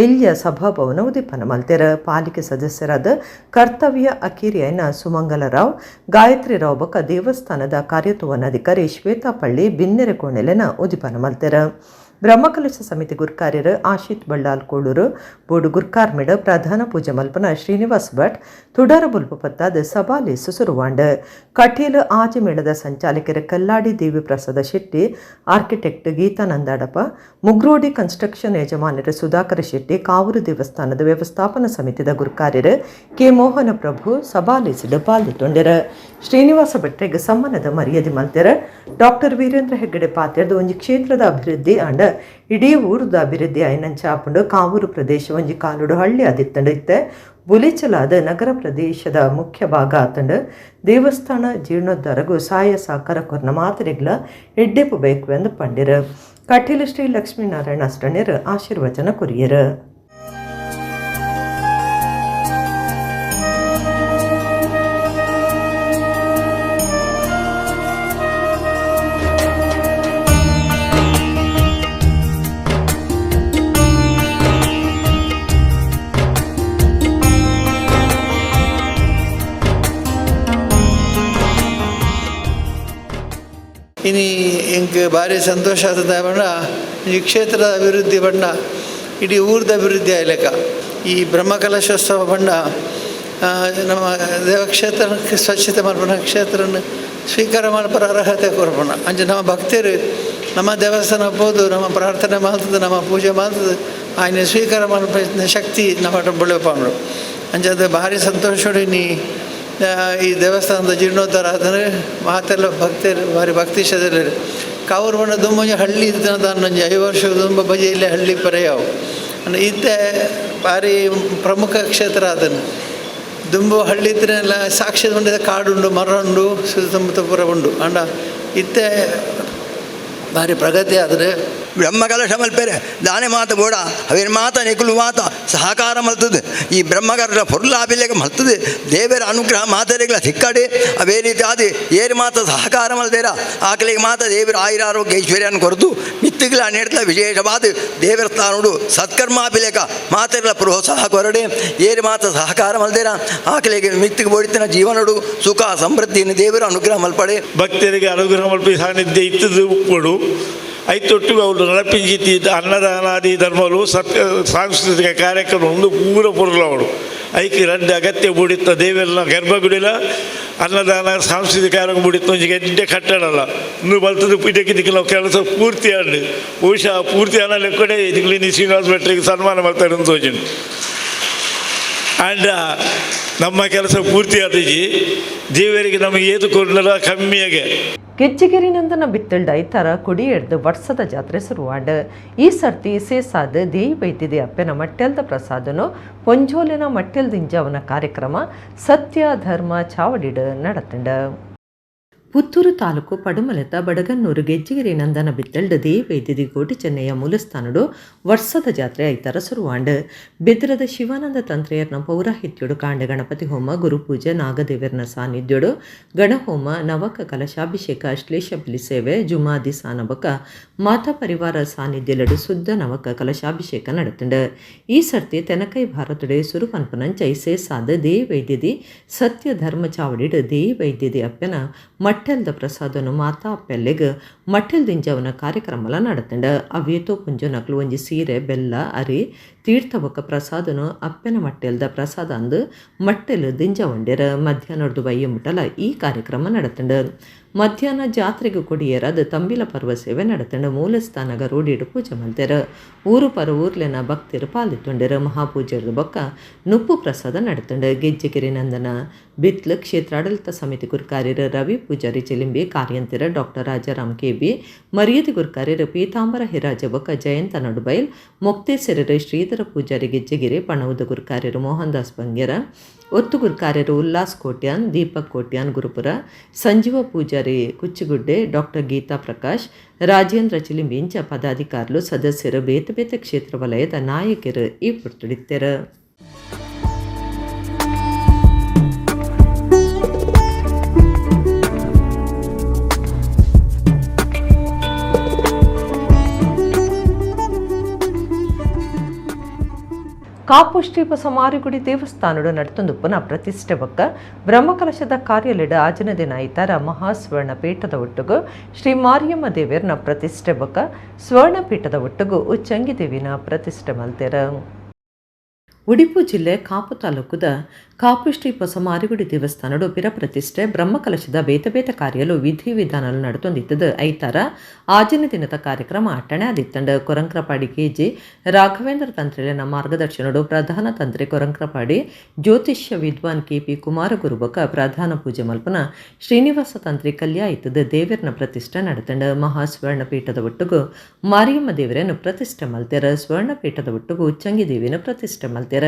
ಎಲ್ಯ ಸಭಾಭವನ ಉದಿಪನ ಮಲ್ತೆರ. ಪಾಲಿಕೆ ಸದಸ್ಯರಾದ ಕರ್ತವ್ಯ ಅಕೀರಿಯಾಯಿನ ಸುಮಂಗಲರಾವ್, ಗಾಯತ್ರಿ ರಾವ್ ಬೊಕ್ಕ ದೇವಸ್ಥಾನದ ಕಾರ್ಯತೋವನಾಧಿಕಾರಿ ಶ್ವೇತಾ ಪಳ್ಳಿ ಬಿನ್ನೆರೆ ಕೋಣೆಲೆನ ಉದಿಪನ ಮಲ್ತೆರ. ಬ್ರಹ್ಮಕಲಶ ಸಮಿತಿ ಗುರ್ಕಾರ್ಯರು ಆಶಿತ್ ಬಳ್ಳಾಲ್ ಕೋಳೂರು ಬೋಡು ಗುರ್ಕಾರ್ಮಿಡ ಪ್ರಧಾನ ಪೂಜೆ ಮಲ್ಪನ ಶ್ರೀನಿವಾಸ್ ಭಟ್ ತುಡಾರ ಬುಲ್ಪು ಪತ್ತಾದ ಸಭಾಲಿ ಸುಸುರುವಾಂಡ. ಕಟೀಲು ಆಜಮೇಳದ ಸಂಚಾಲಕರು ಕಲ್ಲಾಡಿ ದೇವಿ ಪ್ರಸಾದ ಶೆಟ್ಟಿ, ಆರ್ಕಿಟೆಕ್ಟ್ ಗೀತಾ ನಂದಾಡಪ್ಪ, ಮುಗ್ರೋಡಿ ಕನ್ಸ್ಟ್ರಕ್ಷನ್ ಯಜಮಾನರು ಸುಧಾಕರ ಶೆಟ್ಟಿ, ಕಾವೂರು ದೇವಸ್ಥಾನದ ವ್ಯವಸ್ಥಾಪನಾ ಸಮಿತಿದ ಗುರ್ಕಾರ್ಯರು ಕೆ ಮೋಹನ ಪ್ರಭು ಸಭಾಲಿಸಿದ ಪಾಲ್ಗೊಂಡರು. ಶ್ರೀನಿವಾಸ ಭಟ್ರಿಗೆ ಸಮ್ಮಾನದ ಮರ್ಯಾದೆ ಮಲ್ತೆರ. ಡಾಕ್ಟರ್ ವೀರೇಂದ್ರ ಹೆಗ್ಗಡೆ ಪಾತ್ರದ ಒಂಜಿ ಕ್ಷೇತ್ರದ ಅಭಿವೃದ್ಧಿ ಅಂಡ ಇಡೀ ಊರದ ಅಭಿವೃದ್ಧಿ ಆಯ್ನಂಚಾಪುಂಡು ಕಾವೂರು ಪ್ರದೇಶ ಒಂಜಿ ಕಾಲುಡು ಹಳ್ಳಿ ಆದಿತ್ತಂಡು ಇತ್ತೆ ಬುಲಿಚಲಾದ ನಗರ ಪ್ರದೇಶದ ಮುಖ್ಯ ಭಾಗ ಆತಂಡು ದೇವಸ್ಥಾನ ಜೀರ್ಣೋದ್ಧಾರಗೂ ಸಹಾಯ ಸಹಕಾರ ಕೊರ್ನ ಮಾತರೆಗ್ಲ ಎಡ್ಡೆಪು ಬೇಕು ಎಂದು ಪಂಡಿರು. ಕಟೀಲು ಶ್ರೀ ಲಕ್ಷ್ಮೀನಾರಾಯಣ ಅಷ್ಟಣ್ಯರು ಆಶೀರ್ವಚನ ಕೊರಿಯರು. ಇನಿ ಇಂಕ್ ಭಾರಿ ಸಂತೋಷ ಆಗ್ತದೆ ಬಣ್ಣ ಈ ಕ್ಷೇತ್ರದ ಅಭಿವೃದ್ಧಿ ಬಣ್ಣ ಇಡೀ ಊರದ ಅಭಿವೃದ್ಧಿ ಆಗ್ಲಿಕ್ಕ ಈ ಬ್ರಹ್ಮಕಲಶೋತ್ಸವ ಬಣ್ಣ ನಮ್ಮ ದೇವಕ್ಷೇತ್ರಕ್ಕೆ ಸ್ವಚ್ಛತೆ ಮಾಡ್ಬೋಣ ಕ್ಷೇತ್ರನ ಸ್ವೀಕಾರ ಮಾಡ್ಬಾರ ಅರ್ಹತೆ ಕೊಡ್ಬೋಣ ಅಂಚೆ ನಮ್ಮ ಭಕ್ತರು ನಮ್ಮ ದೇವಸ್ಥಾನ ಹೋಗ್ಬೋದು ನಮ್ಮ ಪ್ರಾರ್ಥನೆ ಮಾಡ್ತದೆ ನಮ್ಮ ಪೂಜೆ ಮಾಡ್ತದೆ ಆಯ್ನ ಸ್ವೀಕಾರ ಮಾಡೋ ಶಕ್ತಿ ನಮ್ಮ ಬೆಳೆಪಾಡು ಅಂಚೆ ಅದು ಭಾರಿ ಸಂತೋಷ ನೀ ಈ ದೇವಸ್ಥಾನದ ಜೀರ್ಣೋದ್ಧಾರ ಆದರೆ ಮಾತೆಲ್ಲ ಭಕ್ತರು ಭಾರಿ ಭಕ್ತಿ ಶ್ರದ್ಧೆರು ಕಾವೂರು ಬಣ್ಣ ದುಂಬಂಜ ಹಳ್ಳಿ ಇದ್ದನದ ಅನ್ನೊಂಜಿ 5 ವರ್ಷ ದುಂಬ ಬಜೆಯಲ್ಲಿ ಹಳ್ಳಿ ಪರ್ಯಾವು ಇತ್ತೆ ಭಾರಿ ಪ್ರಮುಖ ಕ್ಷೇತ್ರ ಅದನ್ನು ದುಂಬು ಹಳ್ಳಿ ಇದ್ರೆಲ್ಲ ಸಾಕ್ಷಿ ಉಂಡಿದ ಕಾಡುಂಡು ಮರ ಉಂಡು ಸುತ್ತಮುತ್ತ ಪುರ ಉಂಡು ಅಂಡ ಇತ್ತೆ ಭಾರಿ ಪ್ರಗತಿ ಆದರೆ ಬ್ರಹ್ಮಕಲಶ ಮಲ್ಪೆರೆ ದಾನೆ ಮಾತ ಬೋಡ ಅವೇನು ಮಾತ ನೆಕುಲು ಮಾತ ಸಹಕಾರ ಮಲ್ತದೆ ಈ ಬ್ರಹ್ಮಕಲಶ ಪೊರ್ಲಾಪಿಲೆಗೆ ಮಲ್ತದೆ ದೇವರ ಅನುಗ್ರಹ ಮಾತರೆಗಳ ಸಿಕ್ಕಡೆ ಅವೇ ರೀತಿ ಆದಿ ಏರು ಮಾತ ಸಹಕಾರ ಮಲ್ದೇರ ಆಕಲಿಗೆ ಮಾತ ದೇವರ ಆಯುರಾರೋಗ್ಯ ಐಶ್ವರ್ಯನ ಕೊರತು ಮಿತ್ತಿಗಳ ನೆಡ್ತ ವಿಶೇಷವಾದ ದೇವರ ಸ್ಥಾನಡು ಸತ್ಕರ್ಮಾಪಿಲೆಕ ಮಾತೆಗಳ ಪ್ರೋತ್ಸಾಹ ಕೊರಡೆ ಏರು ಮಾತ ಸಹಕಾರ ಮಲ್ದೇರ ಆಕಲಿಗೆ ಮಿತ್ತಿಗೆ ಬೋಡಿತನ ಜೀವನಡು ಸುಖ ಸಮೃದ್ಧಿಯನ್ನು ದೇವರ ಅನುಗ್ರಹ ಮಲ್ಪಡೆ ಭಕ್ತರಿಗೆ ಅನುಗ್ರಹ ಮಲ್ಪಿ ಸಾನ್ನಿಧ್ಯ ಇತ್ತದು ಕೊಡು ಐತೊಟ್ಟಿಗೆ ಅವರು ನಡಪಿಂಚಿತಿ ಅನ್ನದಾನಾದಿ ಧರ್ಮಗಳು ಸಾಂಸ್ಕೃತಿಕ ಕಾರ್ಯಕ್ರಮ ಒಂದು ಪೂರ ಪುರಲವಡು ಐಕಿ ರಂಡ ಅಗತ್ಯ ಬೂಡಿತ್ತ ದೇವೆಲ್ಲ ಗರ್ಭಗುಡಿಲ ಅನ್ನದಾನ ಸಾಂಸ್ಕೃತಿಕ ಕಾರ್ಯಕ್ರಮ ಬೂಡಿತ್ತು ಒಂದು ಗೆಡ್ಡೆ ಕಟ್ಟಡಲ್ಲ ಇನ್ನು ಬಲ್ತದ್ದು ಇದಕ್ಕೆ ನಾವು ಕೆಲಸ ಪೂರ್ತಿ ಆಡಿ ಬಹುಶಃ ಪೂರ್ತಿ ಅನ್ನಲೆ ಕಡೆ ಇದಕ್ಕೆ ಶ್ರೀನಿವಾಸ ಭಟ್ರಿಗೆ ಸನ್ಮಾನ ಮಾಡ್ತಾರೆ ಅಂತ ತೋಜಿ ಆ್ಯಂಡ್ ನಮ್ಮ ಕೆಲಸ ಪೂರ್ತಿ ಆದಜಿ ದೇವರಿಗೆ ನಮಗೆ ಏದು ಕೊಡಲ್ಲ ಕಮ್ಮಿಯಾಗೆ ಗೆಜ್ಜಿಗೆರಿನಂದನ ಬಿತ್ತಲ್ಡ ಐತರ ಕೊಡಿ ಎಡ್ದು ವರ್ಷದ ಜಾತ್ರೆ ಶುರುವಾಂಡ ಈ ಸರ್ತಿ ಸೇಸಾದ ದೇಯಿ ಬೈತಿದೆ ಅಪ್ಪನ ಮಟ್ಟೆಲ್ದ ಪ್ರಸಾದನು ಪೊಂಜೋಲಿನ ಮಟ್ಟೆಲ್ದಿಂಜವನ ಕಾರ್ಯಕ್ರಮ ಸತ್ಯ ಧರ್ಮ ಚಾವಡಿಡ ನಡತಂಡ ಪುತ್ತೂರು ತಾಲೂಕು ಪಡುಮಲೆತ ಬಡಗನ್ನೂರು ಗೆಜ್ಜಿಗೆರೆ ನಂದನ ಬಿತ್ತಲ್ಡ ದೇವೈದ್ಯದಿ ಕೋಟಿ ಚೆನ್ನಯ್ಯ ಮೂಲಸ್ಥಾನಡು ವರ್ಷದ ಜಾತ್ರೆ ಐತರ ಶುರುವಾಂಡ್ ಬೆದ್ರದ ಶಿವಾನಂದ ತಂತ್ರೆಯರ್ನ ಪೌರಾಹಿತ್ಯಡು ಕಾಂಡ ಗಣಪತಿ ಹೋಮ ಗುರುಪೂಜೆ ನಾಗದೇವರ್ನ ಸಾನ್ನಿಧ್ಯೋಡು ಗಣಹೋಮ ನವಕ ಕಲಶಾಭಿಷೇಕ ಅಶ್ಲೇಷ ಬಲಿ ಸೇವೆ ಜುಮಾದಿ ಸಾನಬಕ ಮಾತಾ ಪರಿವಾರ ಸಾನ್ನಿಧ್ಯಲಡು ಶುದ್ಧ ನವಕ ಕಲಶಾಭಿಷೇಕ ನಡತಂಡ ಈ ಸರ್ತಿ ತೆನಕೈ ಭಾರತುಡೆ ಸುರುಪನ್ಪನಂಚ ಸೇಸಾದ ದೇವೈದ್ಯದಿ ಸತ್ಯ ಧರ್ಮ ಚಾವಡಿಡು ದೇವೈದ್ಯದಿ ಅಪ್ಪನ ಮಟ್ಟೆಲ್ದ ಪ್ರಸಾದನು ಮಾತಾ ಅಪ್ಪೆಲ್ಲೆಗ್ ಮಟ್ಟೆಲ್ ದಿಂಜವನ ಕಾರ್ಯಕ್ರಮಲ ನಡತಂಡ ಅವೇತೋ ಪುಂಜು ನಕ್ಲು ಒಂಜಿ ಸೀರೆ ಬೆಲ್ಲ ಅರಿ ತೀರ್ಥವಕ ಪ್ರಸಾದನು ಅಪ್ಪೆನ ಮಟ್ಟೆಲ್ದ ಪ್ರಸಾದ ಅಂದು ಮಟ್ಟೆಲ್ ದಿಂಜವಂಡ್ಯರ ಮಧ್ಯಾಹ್ನದ ಬಯ್ಯ ಮುಟ್ಟಲ ಈ ಕಾರ್ಯಕ್ರಮ ನಡತಂಡ ಮಧ್ಯಾಹ್ನ ಜಾತ್ರೆಗೆ ಕೊಡಿಯರಾದ ತಂಬಿಲ ಪರ್ವ ಸೇವೆ ನಡತಂಡ ಮೂಲಸ್ಥಾನಗ ರೋಡಿಡು ಪೂಜೆ ಮಲ್ತೆರ ಊರು ಪರ ಊರ್ಲೆನ ಭಕ್ತರು ಪಾಲಿತ್ತೊಂಡೆರ ಮಹಾಪೂಜೆದ ಬೊಕ್ಕ ನುಪ್ಪು ಪ್ರಸಾದ ನಡತಂಡ ಗೆಜ್ಜೆಗೆರೆ ನಂದನ ಬಿತ್ಲ ಕ್ಷೇತ್ರಾಡಳಿತ ಸಮಿತಿ ಗುರ್ಕಾರ್ಯರ ರವಿ ಪೂಜಾರಿ ಚಿಲಿಂಬಿ ಕಾರ್ಯಂತಿರ ಡಾಕ್ಟರ್ ರಾಜಾರಾಮ್ ಕೆಬಿ ಮರ್ಯಾದೆ ಗುರ್ಕಾರ್ಯರ ಪೀತಾಂಬರ ಹಿರಾಜ ಬೊಕ್ಕ ಜಯಂತ ನಡುಬೈಲ್ ಮೊಕ್ತೇಸರರ ಶ್ರೀಧರ ಪೂಜಾರಿ ಗೆಜ್ಜೆಗೆರೆ ಪಣವುದ ಗುರ್ಕಾರ್ಯರು ಮೋಹನ್ ದಾಸ್ ಬಂಗ್ಯರ ಒತ್ತು ಗುರ್ಕಾರ್ಯರು ಉಲ್ಲಾಸ್ ಕೋಟ್ಯಾನ್ ದೀಪಕ್ ಕೋಟ್ಯಾನ್ ಗುರುಪುರ ಸಂಜೀವ ಪೂಜಾರಿ ಕುಚ್ಚುಗುಡ್ಡೆ ಡಾಕ್ಟರ್ ಗೀತಾ ಪ್ರಕಾಶ್ ರಾಜೇಂದ್ರ ಚಿಲಿಂಬಿಂಚ ಪದಾಧಿಕಾರುలు ಸದಸ್ಯರು ಬೇತೆ ಬೇತೆ ಕ್ಷೇತ್ರ ವಲಯದ ನಾಯಕರು ಈ ಪುರ್ತುಡಿತ್ತರ ಕಾಪುಷ್ಟಿ ಬಸಮಾರಿಗುಡಿ ದೇವಸ್ಥಾನಡು ನಡತೊಂದು ಪುನಃ ಪ್ರತಿಷ್ಠೆ ಬೊಕ್ಕ ಬ್ರಹ್ಮಕಲಶದ ಕಾರ್ಯಲಿಡ ಆಜನ ದಿನ ಐತಾರ ಮಹಾಸ್ವರ್ಣ ಪೀಠದ ಒಟ್ಟುಗು ಶ್ರೀ ಮಾರಿಯಮ್ಮ ದೇವಿಯರ್ನ ಪ್ರತಿಷ್ಠೆ ಬೊಕ್ಕ ಸ್ವರ್ಣ ಪೀಠದ ಒಟ್ಟುಗು ಉಚ್ಚಂಗಿ ದೇವಿನ ಪ್ರತಿಷ್ಠೆ ಮಲ್ತೆರ ಉಡುಪಿ ಜಿಲ್ಲೆ ಕಾಪು ತಾಲೂಕುದ ಕಾಪುಶ್ರೀ ಪೊಸಮಾರಿಗುಡಿ ದೇವಸ್ಥಾನಡು ಪಿರ ಪ್ರತಿಷ್ಠೆ ಬ್ರಹ್ಮಕಲಶದ ಬೇತೆ ಬೇತೆ ಕಾರ್ಯಲು ವಿಧಿ ವಿಧಾನಲು ನಡತೊಂದಿತ್ತದು ಐತಾರ ಆಜನ ದಿನದ ಕಾರ್ಯಕ್ರಮ ಅಟ್ಟಣೆ ಆದಿತ್ತಂಡ ಕೊರಂಕ್ರಪಾಡಿ ಕೆಜಿ ರಾಘವೇಂದ್ರ ತಂತ್ರಿನ ಮಾರ್ಗದರ್ಶನಡು ಪ್ರಧಾನ ತಂತ್ರಿ ಕೊರಂಕ್ರಪಾಡಿ ಜ್ಯೋತಿಷ್ಯ ವಿದ್ವಾನ್ ಕೆಪಿ ಕುಮಾರಗುರು ಬೊಕ್ಕ ಪ್ರಧಾನ ಪೂಜೆ ಮಲ್ಪನ ಶ್ರೀನಿವಾಸ ತಂತ್ರಿ ಕಲ್ಯ ಇತ್ತದ ದೇವರನ ಪ್ರತಿಷ್ಠೆ ನಡತಂಡ ಮಹಾಸ್ವರ್ಣ ಪೀಠದ ಒಟ್ಟುಗು ಮಾರಿಯಮ್ಮ ದೇವರನ್ನು ಪ್ರತಿಷ್ಠೆ ಮಲ್ತೆರ ಸ್ವರ್ಣ ಪೀಠದ ಒಟ್ಟುಗು ಉಚ್ಚಂಗಿ ದೇವಿನ ಪ್ರತಿಷ್ಠೆ ಮಲ್ತೆರ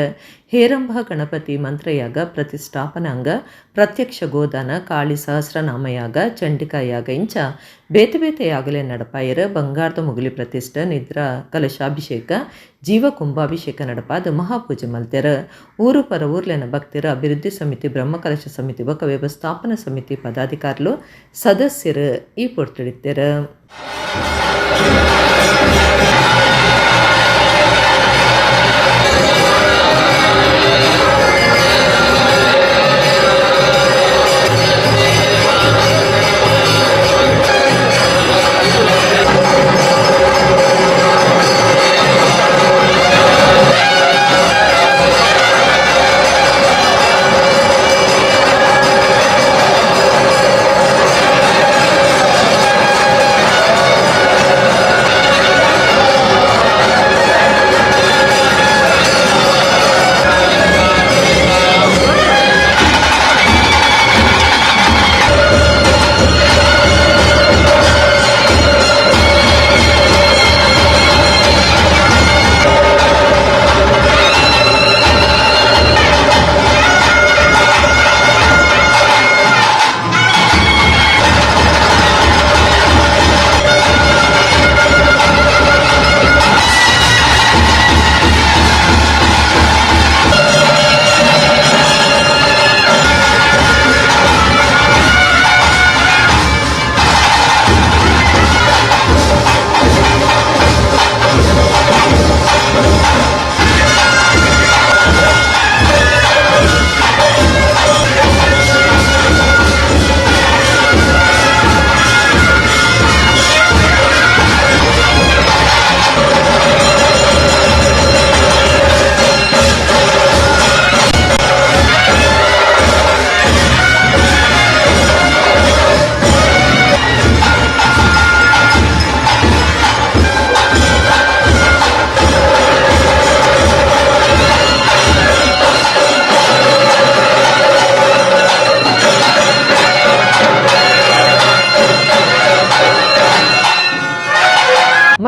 ಹೇರಂಬ ಗಣಪತಿ ಮಂತ್ರಯಾಗ ಪ್ರತಿಷ್ಠಾಪನಾಂಗ ಪ್ರತ್ಯಕ್ಷ ಗೋದಾನ ಕಾಳಿ ಸಹಸ್ರನಾಮಯಾಗ ಚಂಡಿಕಾಯಾಗ ಇಂಚ ಬೇತೆ ಬೇತೆ ಯಾಗಲೇ ನಡಪಾಯರ ಬಂಗಾರದ ಮುಗುಲಿ ಪ್ರತಿಷ್ಠೆ ನಿದ್ರಾ ಕಲಶಾಭಿಷೇಕ ಜೀವ ಕುಂಭಾಭಿಷೇಕ ನಡಪಾದ ಮಹಾಪೂಜೆ ಮಲ್ತೆರ ಊರು ಪರ ಊರ್ಲೆನ ಭಕ್ತರ ಅಭಿವೃದ್ಧಿ ಸಮಿತಿ ಬ್ರಹ್ಮಕಲಶ ಸಮಿತಿ ಬೊಕ್ಕ ವ್ಯವಸ್ಥಾಪನಾ ಸಮಿತಿ ಪದಾಧಿಕಾರುలు ಸದಸ್ಯರು ಈ ಪೊರ್ತುಡಿತ್ತೆರ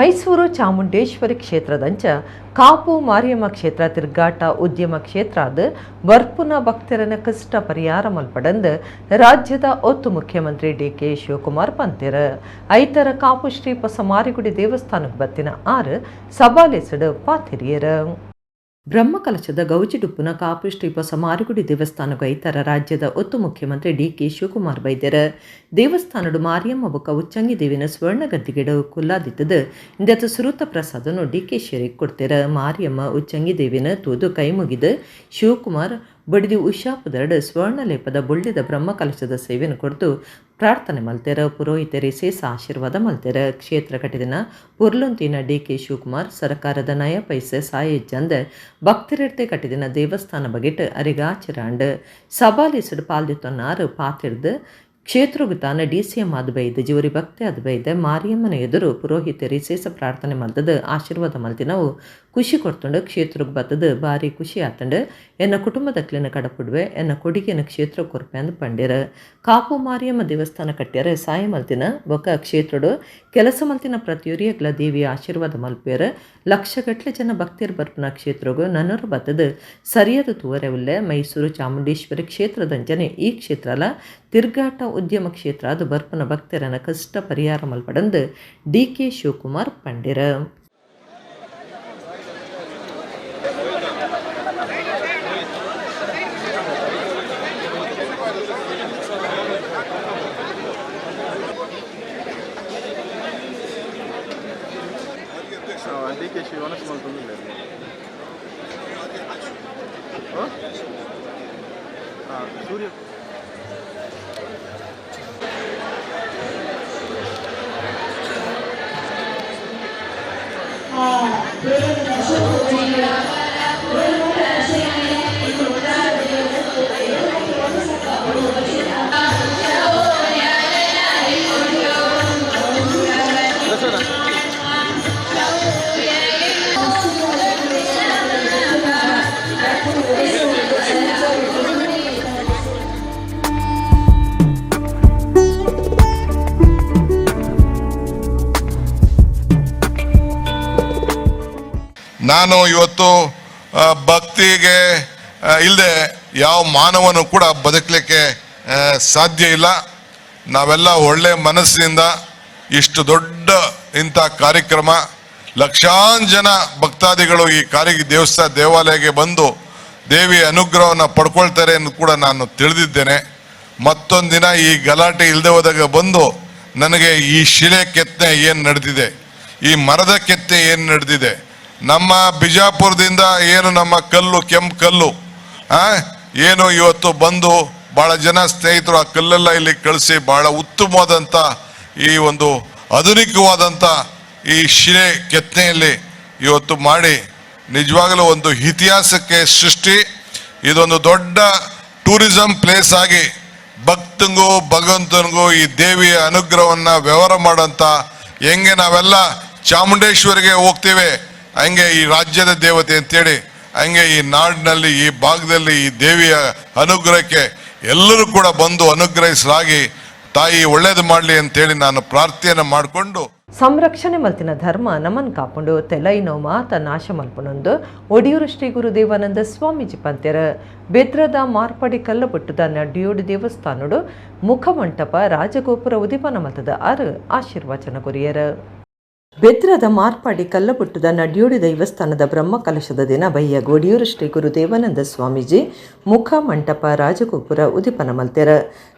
ಮೈಸೂರು ಚಾಮುಂಡೇಶ್ವರಿ ಕ್ಷೇತ್ರದಂಚ ಕಾಪು ಮಾರಿಯಮ್ಮ ಕ್ಷೇತ್ರ ತಿರ್ಗಾಟ ಉದ್ಯಮ ಕ್ಷೇತ್ರ ಅದು ಬರ್ಪುನ ಭಕ್ತರನ ಕಷ್ಟ ಪರಿಹಾರ ಮಲ್ಪಡಂದು ರಾಜ್ಯದ ಒತ್ತು ಮುಖ್ಯಮಂತ್ರಿ ಡಿ.ಕೆ. ಶಿವಕುಮಾರ್ ಪಂತಿರ ಐತರ ಕಾಪು ಶ್ರೀ ಪಸಮಾರಿಗುಡಿ ದೇವಸ್ಥಾನಕ್ಕೆ ಬತ್ತಿನ ಆರು ಸಭಾಲೆಸಡು ಪಾತಿರಿಯರ ಬ್ರಹ್ಮಕಲಶದ ಗೌಜಿಡುಪ್ಪುನ ಕಾಪು ಶ್ರೀ ಪಸಮಾರಿಗುಡಿ ದೇವಸ್ಥಾನಕ್ಕೆ ಐತರ ರಾಜ್ಯದ ಒತ್ತು ಮುಖ್ಯಮಂತ್ರಿ ಡಿ.ಕೆ. ಶಿವಕುಮಾರ್ ಬೈದ್ಯರ ದೇವಸ್ಥಾನಡು ಮಾರಿಯಮ್ಮ ಬೊಕ್ಕ ಉಚ್ಚಂಗಿ ದೇವಿನ ಸ್ವರ್ಣ ಗದ್ದಿಗೆಡು ಕುಲ್ಲಾದಿತ್ತದು ಇಂದತ್ತು ಸುರುತ ಪ್ರಸಾದನು ಡಿ.ಕೆ. ಶೇರಿಗೆ ಕೊಡ್ತಿರ ಮಾರಿಯಮ್ಮ ಉಚ್ಚಂಗಿ ದೇವಿನ ತೂದು ಕೈ ಮುಗಿದು ಶಿವಕುಮಾರ್ ಬಡಿದು ಉಷಾಪುದರಡು ಸ್ವರ್ಣಲೇಪದ ಬುಳ್ಳಿದ ಬ್ರಹ್ಮಕಲಶದ ಸೇವೆಯನ್ನು ಕೊಡ್ತು ಪ್ರಾರ್ಥನೆ ಮಲ್ತೆರ ಪುರೋಹಿತರಿ ಸೇಸ ಆಶೀರ್ವಾದ ಮಲ್ತೆರ ಕ್ಷೇತ್ರ ಕಟ್ಟಿದಿನ ಪುರ್ಲೊಂತಿನ ಡಿ.ಕೆ. ಶಿವಕುಮಾರ್ ಸರ್ಕಾರದ ನಯ ಪೈಸೆ ಸಾಯಜ್ಜಂದ ಭಕ್ತರಿರ್ತೆ ಕಟ್ಟಿದಿನ ದೇವಸ್ಥಾನ ಬಗೆಟ್ ಅರಿಗಾಚಿರಾಂಡ್ ಸಭಾಲಿಸಡು ಪಾಲ್ದಿತ್ತೊನ್ನಾರು ಪಾತಿರ್ದು ಕ್ಷೇತ್ರಗೂ ತಾನ ಡಿ.ಸಿ.ಎಂ ಅದು ಬೈದ ಜೋರಿ ಭಕ್ತಿ ಅದು ಬೈದ ಮಾರಿಯಮ್ಮನ ಎದುರು ಪುರೋಹಿತರಿ ಸೇಸ ಪ್ರಾರ್ಥನೆ ಮಲ್ತದ ಆಶೀರ್ವಾದ ಮಲ್ತಿ ನಾವು ಖುಷಿ ಕೊಡ್ತಂಡು ಕ್ಷೇತ್ರಕ್ಕೆ ಬತ್ತದು ಭಾರಿ ಖುಷಿ ಆತಂಡು ಎನ್ನ ಕುಟುಂಬದಕ್ಲಿನ ಕಡಪುಡ್ವೆ ಎನ್ನ ಕೊಡುಗೆನ ಕ್ಷೇತ್ರ ಕೊರ್ಪೆ ಅಂದು ಪಂಡ್ಯರ ಕಾಪು ಮಾರಿಯಮ್ಮ ದೇವಸ್ಥಾನ ಕಟ್ಟ್ಯಾರ ಸಾಯ ಮಲ್ತಿನ ಬೊಕ್ಕ ಕ್ಷೇತ್ರಡು ಕೆಲಸ ಮಲ್ತಿನ ಪ್ರತಿಯೊರಿಯಗ್ಲ ದೇವಿಯ ಆಶೀರ್ವಾದ ಮಲ್ಪ್ಯಾರ ಲಕ್ಷಗಟ್ಟಲೆ ಜನ ಭಕ್ತಿಯರು ಬರ್ಪನ ಕ್ಷೇತ್ರಗೂ ನನ್ನರು ಬತ್ತದು ಸರಿಯಾದ ತೂವರೆ ಉಲ್ಲೆ ಮೈಸೂರು ಚಾಮುಂಡೇಶ್ವರಿ ಕ್ಷೇತ್ರದಂಜನೆ ಈ ಕ್ಷೇತ್ರ ಅಲ್ಲ ತಿರ್ಗಾಟ ಉದ್ಯಮ ಕ್ಷೇತ್ರ ಅದು ಬರ್ಪನ ಭಕ್ತರನ ಕಷ್ಟ ಪರಿಹಾರ ಮಲ್ಪಡಂದು ಡಿ.ಕೆ. ಶಿವಕುಮಾರ್ ಪಂಡ್ಯರ ನಾನು ಇವತ್ತು ಭಕ್ತಿಗೆ ಇಲ್ಲದೆ ಯಾವ ಮಾನವನು ಕೂಡ ಬದುಕಲಿಕ್ಕೆ ಸಾಧ್ಯ ಇಲ್ಲ. ನಾವೆಲ್ಲ ಒಳ್ಳೆ ಮನಸ್ಸಿನಿಂದ ಇಷ್ಟು ದೊಡ್ಡ ಇಂಥ ಕಾರ್ಯಕ್ರಮ ಲಕ್ಷಾಂತರ ಜನ ಭಕ್ತಾದಿಗಳು ಈ ದೇವಾಲಯಕ್ಕೆ ಬಂದು ದೇವಿಯ ಅನುಗ್ರಹವನ್ನು ಪಡ್ಕೊಳ್ತಾರೆ ಎಂದು ಕೂಡ ನಾನು ತಿಳಿದಿದ್ದೇನೆ. ಮತ್ತೊಂದು ದಿನ ಈ ಗಲಾಟೆ ಇಲ್ಲದೆ ಹೋದಾಗ ಬಂದು ನನಗೆ ಈ ಶಿಲೆ ಕೆತ್ತನೆ ಏನು ನಡೆದಿದೆ, ಈ ಮರದ ಕೆತ್ತನೆ ಏನು ನಡೆದಿದೆ, ನಮ್ಮ ಬಿಜಾಪುರದಿಂದ ಏನು ನಮ್ಮ ಕಲ್ಲು ಕೆಂಪು ಕಲ್ಲು ಏನು ಇವತ್ತು ಬಂದು ಭಾಳ ಜನ ಸ್ನೇಹಿತರು ಆ ಕಲ್ಲೆಲ್ಲ ಇಲ್ಲಿ ಕಳಿಸಿ ಭಾಳ ಉತ್ತಮವಾದಂಥ ಈ ಒಂದು ಆಧುನಿಕವಾದಂಥ ಈ ಶಿಲೆ ಕೆತ್ತನೆಯಲ್ಲಿ ಇವತ್ತು ಮಾಡಿ ನಿಜವಾಗಲೂ ಒಂದು ಇತಿಹಾಸಕ್ಕೆ ಸೃಷ್ಟಿ. ಇದೊಂದು ದೊಡ್ಡ ಟೂರಿಸಂ ಪ್ಲೇಸ್ ಆಗಿ ಭಕ್ತಂಗೂ ಭಗವಂತನಿಗೂ ಈ ದೇವಿಯ ಅನುಗ್ರಹವನ್ನು ವ್ಯವಹಾರ ಮಾಡೋಂಥ ಹೆಂಗೆ ನಾವೆಲ್ಲ ಚಾಮುಂಡೇಶ್ವರಿಗೆ ಹೋಗ್ತೇವೆ ಹಂಗೆ ಈ ರಾಜ್ಯದ ದೇವತೆ ಅಂತೇಳಿ ಹಂಗೆ ಈ ನಾಡಿನಲ್ಲಿ ಈ ಭಾಗದಲ್ಲಿ ಈ ದೇವಿಯ ಅನುಗ್ರಹಕ್ಕೆ ಎಲ್ಲರೂ ಕೂಡ ಬಂದು ಅನುಗ್ರಹಿಸಲಾಗಿ ತಾಯಿ ಒಳ್ಳೇದು ಮಾಡಲಿ ಅಂತೇಳಿ ನಾನು ಪ್ರಾರ್ಥನೆ ಮಾಡಿಕೊಂಡು ಸಂರಕ್ಷಣೆ ಮಲ್ತಿನ ಧರ್ಮ ನಮನ್ ಕಾಪುಂಡು ತೆಲೈನೋ ಮಾತ ನಾಶ ಮಲ್ಪನೊಂದು ಒಡಿಯೂರು ಶ್ರೀ ಗುರು ದೇವಾನಂದ ಸ್ವಾಮೀಜಿ ಪಂತ್ಯರ ಬೆದ್ರದ ಮಾರ್ಪಾಡಿ ಕಲ್ಲಬುಟ್ಟದ ನಡ್ಡಿಯೋಡು ದೇವಸ್ಥಾನಡು ಮುಖಮಂಟಪ ರಾಜಗೋಪುರ ಉದಿಪನ ಮತದ ಆರು ಆಶೀರ್ವಚನ ಕೊರಿಯರ ಬೆದ್ರದ ಮಾರ್ಪಾಡಿ ಕಲ್ಲಬುಟ್ಟದ ನಡ್ಯೋಡಿ ದೈವಸ್ಥಾನದ ಬ್ರಹ್ಮಕಲಶದ ದಿನ ಬಯ್ಯ ಗೋಡಿಯೂರು ಶ್ರೀ ಗುರು ದೇವಾನಂದ ಸ್ವಾಮೀಜಿ ಮುಖ ಮಂಟಪ ರಾಜಗೋಪುರ ಉದಿಪನ ಮಲ್ತೆರ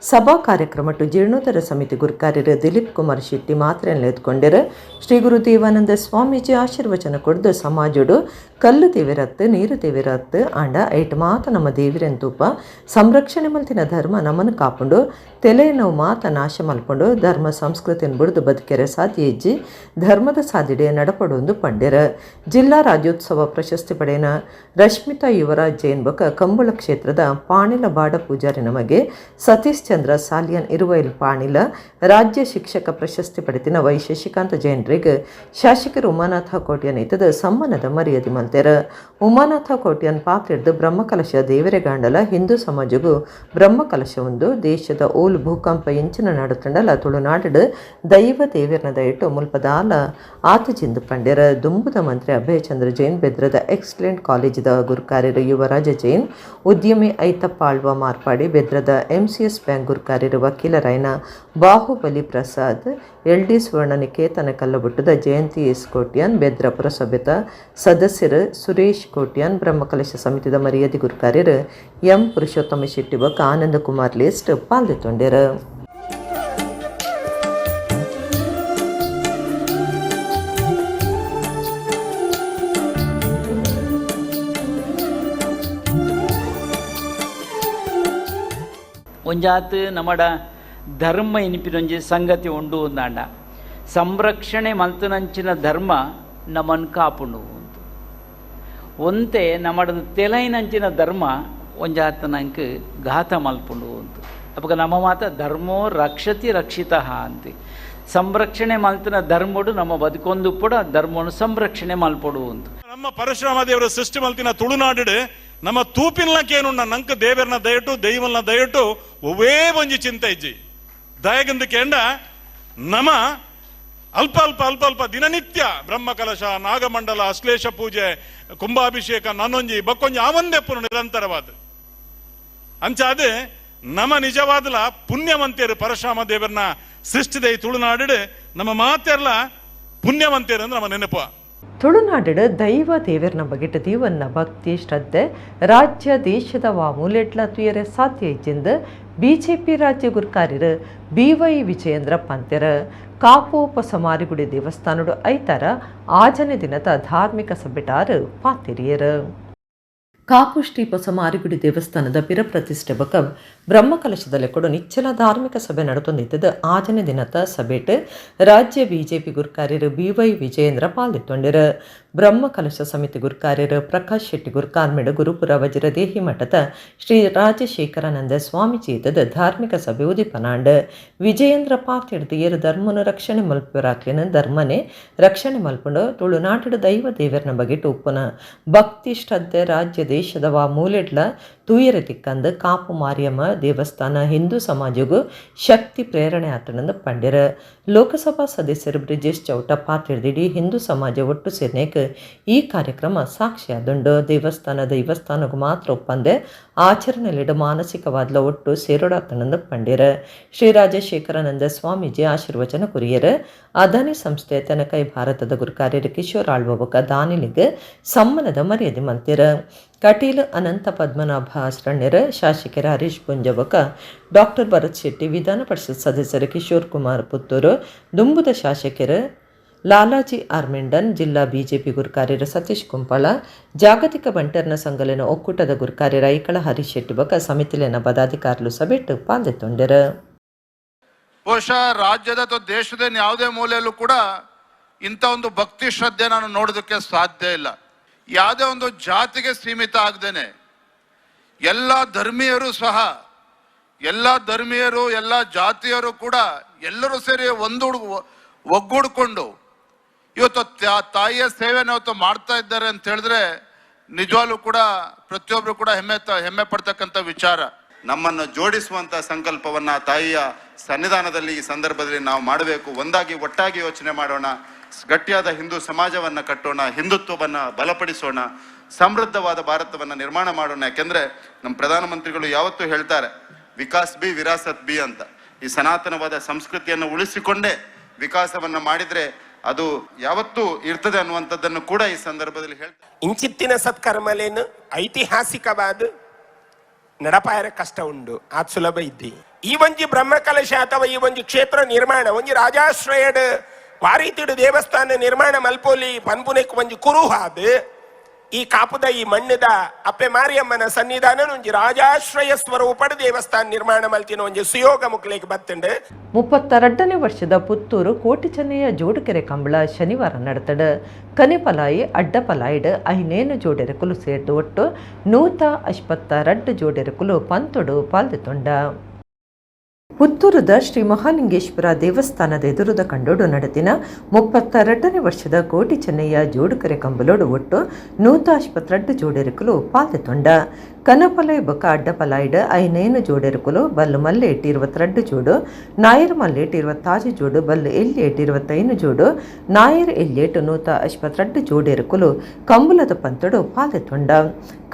ಸಭಾ ಕಾರ್ಯಕ್ರಮ ಜೀರ್ಣೋದ್ಧಾರ ಸಮಿತಿ ಗುರುಕಾರ್ಯರು ದಿಲೀಪ್ ಕುಮಾರ್ ಶೆಟ್ಟಿ ಮಾತ್ರ ಎತ್ಕೊಂಡಿರ ಶ್ರೀ ಗುರು ದೇವಾನಂದ ಸ್ವಾಮೀಜಿ ಆಶೀರ್ವಚನ ಕೊಡ್ದು ಸಮಾಜಡು ಕಲ್ಲು ದೇವಿರತ್ತು ನೀರು ದೇವಿರತ್ತು ಆಂಡ ಐಟ್ ಮಾತ ನಮ್ಮ ದೇವಿರೆಂತೂಪ ಸಂರಕ್ಷಣೆ ಮಲ್ತಿನ ಧರ್ಮ ನಮ್ಮನ್ನು ಕಾಪುಂಡು ತೆಲೆ ನಾವು ಮಾತ ನಾಶ ಮಲ್ಕೊಂಡು ಧರ್ಮ ಸಂಸ್ಕೃತಿಯನ್ನು ಬಿಡ್ದು ಬದುಕೆರೆ ಸಾಧ್ಯ ಹೆಜ್ಜಿ ಧರ್ಮದ ಸಾಧಿಡೆ ನಡಪಡೊಂದು ಪಂಡ್ಯರ ಜಿಲ್ಲಾ ರಾಜ್ಯೋತ್ಸವ ಪ್ರಶಸ್ತಿ ಪಡೆಯನ ರಶ್ಮಿತಾ ಯುವರಾಜ್ ಜೈನ್ ಬೊಕ್ಕ ಕಂಬಳ ಕ್ಷೇತ್ರದ ಪಾಣಿಲ ಬಾಡ ಪೂಜಾರಿ ನಮಗೆ ಸತೀಶ್ ಚಂದ್ರ ಸಾಲಿಯನ್ ಇರುವೈಲ್ ಪಾಣಿಲ ರಾಜ್ಯ ಶಿಕ್ಷಕ ಪ್ರಶಸ್ತಿ ಪಡೆದಿನ ವೈ ಶಶಿಕಾಂತ ಜೈನ್ರಿಗೆ ಶಾಸಕರು ಉಮಾನಾಥ ಕೋಟ್ಯನ್ ಇತದ ಸಮ್ಮಾನದ ಮರ್ಯಾದೆ ಮಲ್ತೆರ ಉಮಾನಾಥ ಕೋಟ್ಯನ್ ಪಾತ್ರಿಡ್ದು ಬ್ರಹ್ಮಕಲಶ ದೇವರೆಗಾಂಡಲ ಹಿಂದೂ ಸಮಾಜಗೂ ಬ್ರಹ್ಮಕಲಶ ಒಂದು ದೇಶದ ಓಲು ಭೂಕಂಪ ಎಂಚಿನ ನಾಡು ತಂಡಲ ತುಳುನಾಡು ದೈವ ದೇವರನ ದಯಟು ಮುಲ್ಪದಾಲ ಆತ ಜಿಂದು ಪಂಡ್ಯರ ದುಂಬುದ ಮಂತ್ರಿ ಅಭಯಚಂದ್ರ ಜೈನ್ ಬೆದ್ರದ ಎಕ್ಸಲೆಂಟ್ ಕಾಲೇಜಿದ ಗುರುಕಾರ್ಯರು ಯುವರಾಜ ಜೈನ್ ಉದ್ಯಮಿ ಐತಪ್ಪ ಆಳ್ವ ಮಾರ್ಪಾಡಿ ಬೆದ್ರದ MCS ಬ್ಯಾಂಕ್ ಗುರುಕಾರ್ಯರು ವಕೀಲರಾಯನ ಬಾಹುಬಲಿ ಪ್ರಸಾದ್ LD ಸುವರ್ಣ ನಿಕೇತನ ಕಲ್ಲಬುಟ್ಟದ ಜಯಂತಿ ಎಸ್ ಕೋಟ್ಯಾನ್ ಬೆದ್ರ ಪುರಸಭೆತ ಸದಸ್ಯರು ಸುರೇಶ್ ಕೋಟ್ಯಾನ್ ಬ್ರಹ್ಮಕಲಶ ಸಮಿತಿದ ಮರ್ಯಾದೆ ಗುರುಕಾರ್ಯರು M ಪುರುಷೋತ್ತಮ ಶೆಟ್ಟಿ ಬಕ್ ಆನಂದ ಕುಮಾರ್ ಲಿಸ್ಟ್ ಪಾಲ್ಗೊಂಡ್ಯಾರ. ಒಂಜಾತ್ ನಮ್ಮಡ ಧರ್ಮ ಇನಿಪಿನೊಂಜಿ ಸಂಗತಿ ಉಂಡು ಅಂದಾಂಡ ಸಂರಕ್ಷಣೆ ಮಲ್ತನಂಚಿನ ಧರ್ಮ ನಮ್ಮನ್ನು ಕಾಪುಂಡು ಒಂತೆ ನಮ್ಮಡದು ತೆಲೈನಂಚಿನ ಧರ್ಮ ಒಂಜಾತ್ ನಂಗೆ ಘಾತ ಮಲ್ಪುಂಡು ಅಂತ ಅವಾಗ ನಮ್ಮ ಮಾತ ಧರ್ಮೋ ರಕ್ಷತಿ ರಕ್ಷಿತ ಅಂತೆ ಸಂರಕ್ಷಣೆ ಮಲ್ತಿನ ಧರ್ಮಡು ನಮ್ಮ ಬದುಕೊಂದು ಕೂಡ ಧರ್ಮವನ್ನು ಸಂರಕ್ಷಣೆ ಮಲ್ಪಡು ಅಂತ ನಮ್ಮ ಪರಶುರಾಮ ದೇವರ ಸೃಷ್ಟಿ ಮಲ್ತಿನ ತುಳುನಾಡು ನಮ್ಮ ತೂಪಿನ್ಲಕ್ಕೇನು ನಂಕ ದೇವರನ್ನ ದಯಟು ದೈವಲ್ನ ದಯಟು ಒವೇ ಒಂಜಿ ಚಿಂತೆ ಇಜ್ಜಿ ದಯಗಂದು ಕೇಂಡ ನಮ ಅಲ್ಪ ಅಲ್ಪ ಅಲ್ಪ ಅಲ್ಪ ದಿನನಿತ್ಯ ಬ್ರಹ್ಮಕಲಶ ನಾಗಮಂಡಲ ಅಶ್ಲೇಷ ಪೂಜೆ ಕುಂಭಾಭಿಷೇಕ ನನ್ನೊಂಜಿ ಬಕ್ಕೊಂಜಿ ಆವಂದೆಪ್ಪು ನಿರಂತರವಾದ ಅಂಚಾದ ನಮ ನಿಜವಾದಲ ಪುಣ್ಯವಂತೇರು ಪರಶುರಾಮ ದೇವರನ್ನ ಸೃಷ್ಟಿದ ಈ ತುಳುನಾಡು ನಮ್ಮ ಮಾತೆರ್ಲ ಪುಣ್ಯವಂತೇರು ಅಂದ್ರೆ ನಮ್ಮ ನೆನಪು. ತುಳುನಾಡು ದೈವ ದೇವರನ್ನ ಬಗೆಟ್ ದೀವನ್ನ ಭಕ್ತಿ ಶ್ರದ್ಧೆ ರಾಜ್ಯ ದೇಶದ ಮೂಲೆಟ್ಲ ತುಯರೆ ಸಾಧ್ಯ ಇಜ್ಜಿಂದು BJP ರಾಜ್ಯ ಗುರುಕಾರ್ಯರು BY ವಿಜಯೇಂದ್ರ ಪಂತ್ಯರ ಕಾಪೋಪ ಮಾರಿಗುಡಿ ದೇವಸ್ಥಾನಡು ಐತಾರ ಆಜನೆ ದಿನದ ಧಾರ್ಮಿಕ ಸಭೆಟಾರು ಪಾತಿರಿಯರು. ಕಾಪು ಶ್ರೀ ಮಾರಿಗುಡಿ ದೇವಸ್ಥಾನದ ಪಿರ ಪ್ರತಿಷ್ಠೆ ಬಕ ಬ್ರಹ್ಮಕಲಶದಲ್ಲಿ ಕೊಡು ನಿಚ್ಚಲ ಧಾರ್ಮಿಕ ಸಭೆ ನಡೆತೊಂದಿದ್ದದು ಆಜನೆ ದಿನದ ಸಭೆಟ್ ರಾಜ್ಯ BJP ಗುರುಕಾರ್ಯರು BY ವಿಜಯೇಂದ್ರ ಪಾಲ್ಗೊಂಡಿರು. ಬ್ರಹ್ಮಕಲಶ ಸಮಿತಿ ಗುರುಕಾರ್ಯರು ಪ್ರಕಾಶ್ ಶೆಟ್ಟಿ ಗುರುಕಾರ್ಮೆಡು ಗುರುಪುರ ವಜ್ರದೇಹಿ ಮಠದ ಶ್ರೀ ರಾಜಶೇಖರಾನಂದ ಸ್ವಾಮೀಜಿ ಇದ್ದದ ಧಾರ್ಮಿಕ ಸಭೆ ಉದಿಪನಾಂಡ್ ವಿಜಯೇಂದ್ರ ಪಾತಿಡ್ದು ಏರು ಧರ್ಮನು ರಕ್ಷಣೆ ಮಲ್ಪರಾಕ್ಲಿನ ಧರ್ಮನೆ ರಕ್ಷಣೆ ಮಲ್ಪುಂಡು ತುಳುನಾಟದ ದೈವ ದೇವರನ್ನ ಬಗೆಟ್ ಉಪ್ಪುನ ಭಕ್ತಿ ಶ್ರದ್ಧೆ ರಾಜ್ಯ ದೇಶದ ಮೂಲೆಡ್ಲ ತೂಯರೆ ತಿಕ್ಕಂದು ಕಾಪು ಮಾರಿಯಮ್ಮ ದೇವಸ್ಥಾನ ಹಿಂದೂ ಸಮಾಜಗೂ ಶಕ್ತಿ ಪ್ರೇರಣೆ ಆತನಂದು ಪಂಡ್ಯರ. ಲೋಕಸಭಾ ಸದಸ್ಯರು ಬ್ರಿಜೇಶ್ ಚೌಟ ಪಾತಿಡ್ದಿಡಿ ಹಿಂದೂ ಸಮಾಜ ಒಟ್ಟು ಸೇರ್ನೇಕ್ ಈ ಕಾರ್ಯಕ್ರಮ ಸಾಕ್ಷಿಯಾದುಂಡು. ದೇವಸ್ಥಾನಗೂ ಮಾತ್ರ ಒಪ್ಪಂದೆ ಆಚರಣೆಲಿಡ ಮಾನಸಿಕವಾದ್ಲ ಒಟ್ಟು ಸೇರೋಡಾತನಂದು ಪಂಡ್ಯರ. ಶ್ರೀ ರಾಜಶೇಖರಾನಂದ ಸ್ವಾಮೀಜಿ ಆಶೀರ್ವಚನ ಕುರಿಯರ. ಅದಾನಿ ಸಂಸ್ಥೆ ತನಕೈ ಭಾರತದ ಗುರುಕಾರ್ಯರು ಕಿಶೋರ್ ಆಳ್ವಕ ದಾನಿಲಿಗೆ ಸಮ್ಮನದ ಮರ್ಯಾದೆ ಮಲ್ತಿರ. ಕಟೀಲು ಅನಂತ ಪದ್ಮನಾಭ ಆಸ್ರಣ್ಯರ ಶಾಸಕರ ಹರೀಶ್ ಪುಂಜಬಕ ಡಾಕ್ಟರ್ ಭರತ್ ಶೆಟ್ಟಿ ವಿಧಾನ ಪರಿಷತ್ ಸದಸ್ಯರು ಕಿಶೋರ್ ಕುಮಾರ್ ಪುತ್ತೂರು ದುಂಬುದ ಶಾಸಕರು ಲಾಲಾಜಿ ಆರ್ಮೆಂಡನ್ ಜಿಲ್ಲಾ BJP ಗುರುಕಾರ್ಯರು ಸತೀಶ್ ಕುಂಪಳ ಜಾಗತಿಕ ಬಂಟರ್ನ ಸಂಘಲಿನ ಒಕ್ಕೂಟದ ಗುರುಕಾರ್ಯರ ಐಕಳ ಹರೀಶ್ ಶೆಟ್ಟಿ ಬಕ ಸಮಿತಿಲಿನ ಪದಾಧಿಕಾರಿಗಳು ಸಭೆಟ್ಟು ಪಾಲ್ಗೊಂಡರು. ಬಹುಶಃ ರಾಜ್ಯದ ಅಥವಾ ದೇಶದ ಯಾವುದೇ ಮೂಲೆಯಲ್ಲೂ ಕೂಡ ಇಂಥ ಒಂದು ಭಕ್ತಿ ಶ್ರದ್ಧೆ ನಾನು ನೋಡೋದಕ್ಕೆ ಸಾಧ್ಯ ಇಲ್ಲ. ಯಾವುದೇ ಒಂದು ಜಾತಿಗೆ ಸೀಮಿತ ಆಗದೇನೆ ಎಲ್ಲ ಧರ್ಮೀಯರು ಸಹ ಎಲ್ಲ ಜಾತಿಯರು ಕೂಡ ಎಲ್ಲರೂ ಸೇರಿ ಒಗ್ಗೂಡ್ಕೊಂಡು ಇವತ್ತು ತಾಯಿಯ ಸೇವೆನ ಇವತ್ತು ಮಾಡ್ತಾ ಇದ್ದಾರೆ ಅಂತ ಹೇಳಿದ್ರೆ ನಿಜವಾಗ್ಲೂ ಕೂಡ ಪ್ರತಿಯೊಬ್ರು ಕೂಡ ಹೆಮ್ಮೆ ಪಡ್ತಕ್ಕಂಥ ವಿಚಾರ. ನಮ್ಮನ್ನು ಜೋಡಿಸುವಂತ ಸಂಕಲ್ಪವನ್ನ ತಾಯಿಯ ಸನ್ನಿಧಾನದಲ್ಲಿ ಈ ಸಂದರ್ಭದಲ್ಲಿ ನಾವು ಮಾಡಬೇಕು. ಒಂದಾಗಿ ಒಟ್ಟಾಗಿ ಯೋಚನೆ ಮಾಡೋಣ. ಗಟ್ಟಿಯಾದ ಹಿಂದೂ ಸಮಾಜವನ್ನ ಕಟ್ಟೋಣ, ಹಿಂದುತ್ವವನ್ನ ಬಲಪಡಿಸೋಣ, ಸಮೃದ್ಧವಾದ ಭಾರತವನ್ನ ನಿರ್ಮಾಣ ಮಾಡೋಣ. ಯಾಕೆಂದ್ರೆ ನಮ್ಮ ಪ್ರಧಾನಮಂತ್ರಿಗಳು ಯಾವತ್ತೂ ಹೇಳ್ತಾರೆ ವಿಕಾಸ್ ಬಿ ವಿರಾಸತ್ ಬಿ ಅಂತ. ಈ ಸನಾತನವಾದ ಸಂಸ್ಕೃತಿಯನ್ನು ಉಳಿಸಿಕೊಂಡೇ ವಿಕಾಸವನ್ನ ಮಾಡಿದ್ರೆ ಅದು ಯಾವತ್ತೂ ಇರ್ತದೆ ಅನ್ನುವಂಥದ್ದನ್ನು ಕೂಡ ಈ ಸಂದರ್ಭದಲ್ಲಿ ಹೇಳ್ತಾರೆ. ಇಂಚಿತ್ತಿನ ಸತ್ಕರ್ಮಲೇನು ಐತಿಹಾಸಿಕವಾದ ನಡಪಾಯರ ಕಷ್ಟ ಉಂಡು ಅದು ಸುಲಭ ಇದ್ದಿ. ಈ ಒಂಜಿ ಬ್ರಹ್ಮಕಲಶ ಅಥವಾ ಈ ಒಂಜಿ ಕ್ಷೇತ್ರ ನಿರ್ಮಾಣ ಒಂಜಿ ರಾಜಾಶ್ರಯಡ್ ವಾರೀತಿಡು ದೇವಸ್ಥಾನ ನಿರ್ಮಾಣ ಮಲ್ಪೋಲಿ ಪನ್ಪುನೆಕ್ ಒಂಜಿ ಕುರುಹಾದ ಈ ಕಾಪುದ ಈ ಮಣ್ಣದ ಅಪ್ಪೆ ಮಾರಿಯಮ್ಮನ ಸನ್ನಿಧಾನ ಒಂಜಿ ರಾಜಾಶ್ರಯ ಸ್ವರೂಪದ ದೇವಸ್ಥಾನ ನಿರ್ಮಾಣ ಮಲ್ತಿನ ಒಂಜಿ ಸುಯೋಗ ಮುಕ್ಲೇಕ್ ಬತ್ತಂಡು. 32ನೇ ವರ್ಷದ ಪುತ್ತೂರು ಕೋಟಿ ಚೆನ್ನಯ್ಯ ಜೋಡುಕೆರೆ ಕಂಬಳ ಶನಿವಾರ ನಡೆತಡ. ಕನೆಪಲಾಯಿ ಅಡ್ಡಪಲಾಯಿಡ್ 5 ಜೋಡೆರೆಕುಲು ಸೇರ್ದು ಒಟ್ಟು 152 ಜೋಡೆರೆಕುಲು ಪಂತೊಡು ಪಾಲ್ದೊಂಡ. ಪುತ್ತೂರದ ಶ್ರೀ ಮಹಾಲಿಂಗೇಶ್ವರ ದೇವಸ್ಥಾನದ ಎದುರುದ ಕಂಡೋಡು ನಡೆದಿನ 32ನೇ ವರ್ಷದ ಕೋಟಿ ಚೆನ್ನಯ್ಯ ಜೋಡುಕರೆ ಕಂಬಲೋಡು ಒಟ್ಟು 152 ಜೋಡೆರುಕಲು ಪಾಲ್ದೆತೊಂಡ ಕನಪಲೈ ಬೊಕ ಅಡ್ಡಪಲಾಯ್ಡ್ ಐನೇನು ಜೋಡೆರುಕಲು ಬಲ್ಲು ಮಲ್ಲೇಟ್ 22 ಜೋಡು ನಾಯರ್ ಮಲ್ಲೇಟ್ 26 ಜೋಡು ಬಲ್ಲು ಎಲ್ಲೇಟ್ 25 ಜೋಡು ನಾಯರ್ ಎಲ್ಲೇಟ್ 152 ಜೋಡೆರುಕಲು ಕಂಬಲದ ಪಂತಡು ಪಾಲ್ದೆತೊಂಡ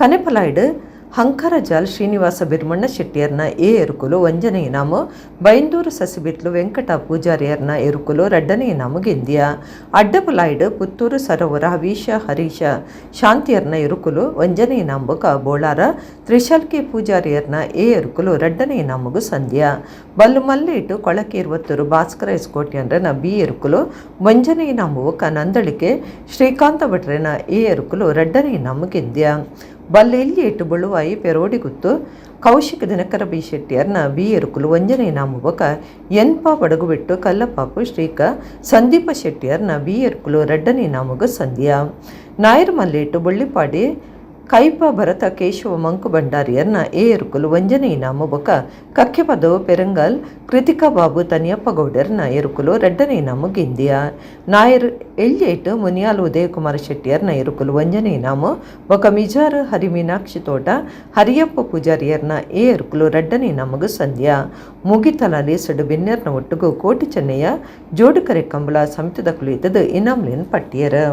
ಕನೆಪಲಾಯ್ಡ್ ಹಂಕರಜಾಲ್ ಶ್ರೀನಿವಾಸ ಬಿರ್ಮಣ್ಣ ಶೆಟ್ಟಿಯರ್ನ ಎರುಕುಲು ವಂಜನೆ ಇನಾಮು ಬೈಂದೂರು ಸಸಿಬಿಟ್ಲು ವೆಂಕಟ ಪೂಜಾರಿಯರ್ನ ಎರುಕುಲು ರಡ್ಡನೇ ಇನಾಮು ಗೆಂದಿಯ ಅಡ್ಡಪಲಾಯ್ಡ್ ಪುತ್ತೂರು ಸರೋವರ ಹವೀಶ ಹರೀಶ ಶಾಂತಿಯರ್ನ ಎರುಕುಲು ವಂಜನೆ ಇನಾಮುಗ ಬೋಳಾರ ತ್ರಿಶಲ್ಕೆ ಪೂಜಾರಿಯರ್ನ ಎರುಕುಲು ರಡ್ಡನೇ ಇನಾಮುಗು ಸಂಧ್ಯ ಬಲ್ಲು ಮಲ್ಲೇಟು ಕೊಳಕೆ 20 ಭಾಸ್ಕರ ಎಸ್ಕೋಟಿಯನ್ರನ ಬಿ ಎರುಕುಲು ವಂಜನೆ ಇನಾಮುಕ ನಂದಳಿಕೆ ಶ್ರೀಕಾಂತ ಭಟ್ರನ ಎರುಕುಲು ರಡ್ಡನೇ ಇನಾಮು ಗೆಂದ್ಯ ಬಲ್ಲೆಲ್ಲಿ ಏಟು ಬಳುವಾಯಿ ಪೆರೋಡಿಗುತ್ತು ಕೌಶಿಕ ದಿನಕರ ಬಿ ಶೆಟ್ಟಿಯರ್ನ ಬಿ ಎರುಕುಲು ವಂಜನೆ ನಾಮುವಕ ಎನ್ಪಾ ಬಡಗುಬಿಟ್ಟು ಕಲ್ಲಪಾಪು ಶ್ರೀಕ ಸಂದೀಪ ಶೆಟ್ಟಿಯರ್ನ ಬಿ ಎರುಕುಲು ರಡ್ಡನೇ ನಾಮುಗ ಸಂಧ್ಯಾ ನಾಯರ್ ಮಲ್ಲೇಟು ಬಳ್ಳಿಪಾಡಿ ಕೈಪ ಭರತ ಕೇಶವ ಮಂಕು ಭಂಡಾರಿಯರ್ನ ಎರುಕುಲು ವಂಜನೆ ಇನಾಮು ಬೊಕ ಕಕ್ಕೆಪದವು ಪೆರಂಗಲ್ ಕೃತಿಕಾ ಬಾಬು ತನಿಯಪ್ಪ ಗೌಡರ್ನ ಎರುಕುಲು ರಡ್ಡನೇ ಇನಾಮು ಗೆಂದಿಯ ನಾಯರ್ ಎಳ್ಯೇಟು ಮುನಿಯಾಲು ಉದಯಕುಮಾರ ಶೆಟ್ಟಿಯರ್ನ ಎರುಕುಲು ವಂಜನೆ ಇನಾಮು ಬೊಕ ಮಿಜಾರ್ ಹರಿ ಮೀನಾಕ್ಷಿ ತೋಟ ಹರಿಯಪ್ಪ ಪೂಜಾರಿಯರ್ನ ಎರುಕುಲು ರಡ್ಡನೇ ಇನಾಮುಗು ಸಂಧ್ಯಾ ಮುಗಿತಲಲ್ಲಿ ಸಡು ಬೆನ್ನೆರ್ನ ಒಟ್ಟುಗು ಕೋಟಿ ಚೆನ್ನಯ್ಯ ಜೋಡುಕರೆ ಕಂಬಳ ಸಮಿತಿದ ಕುಳಿತದು ಇನಾಮ್ಲಿನ್ ಪಟ್ಟಿಯರ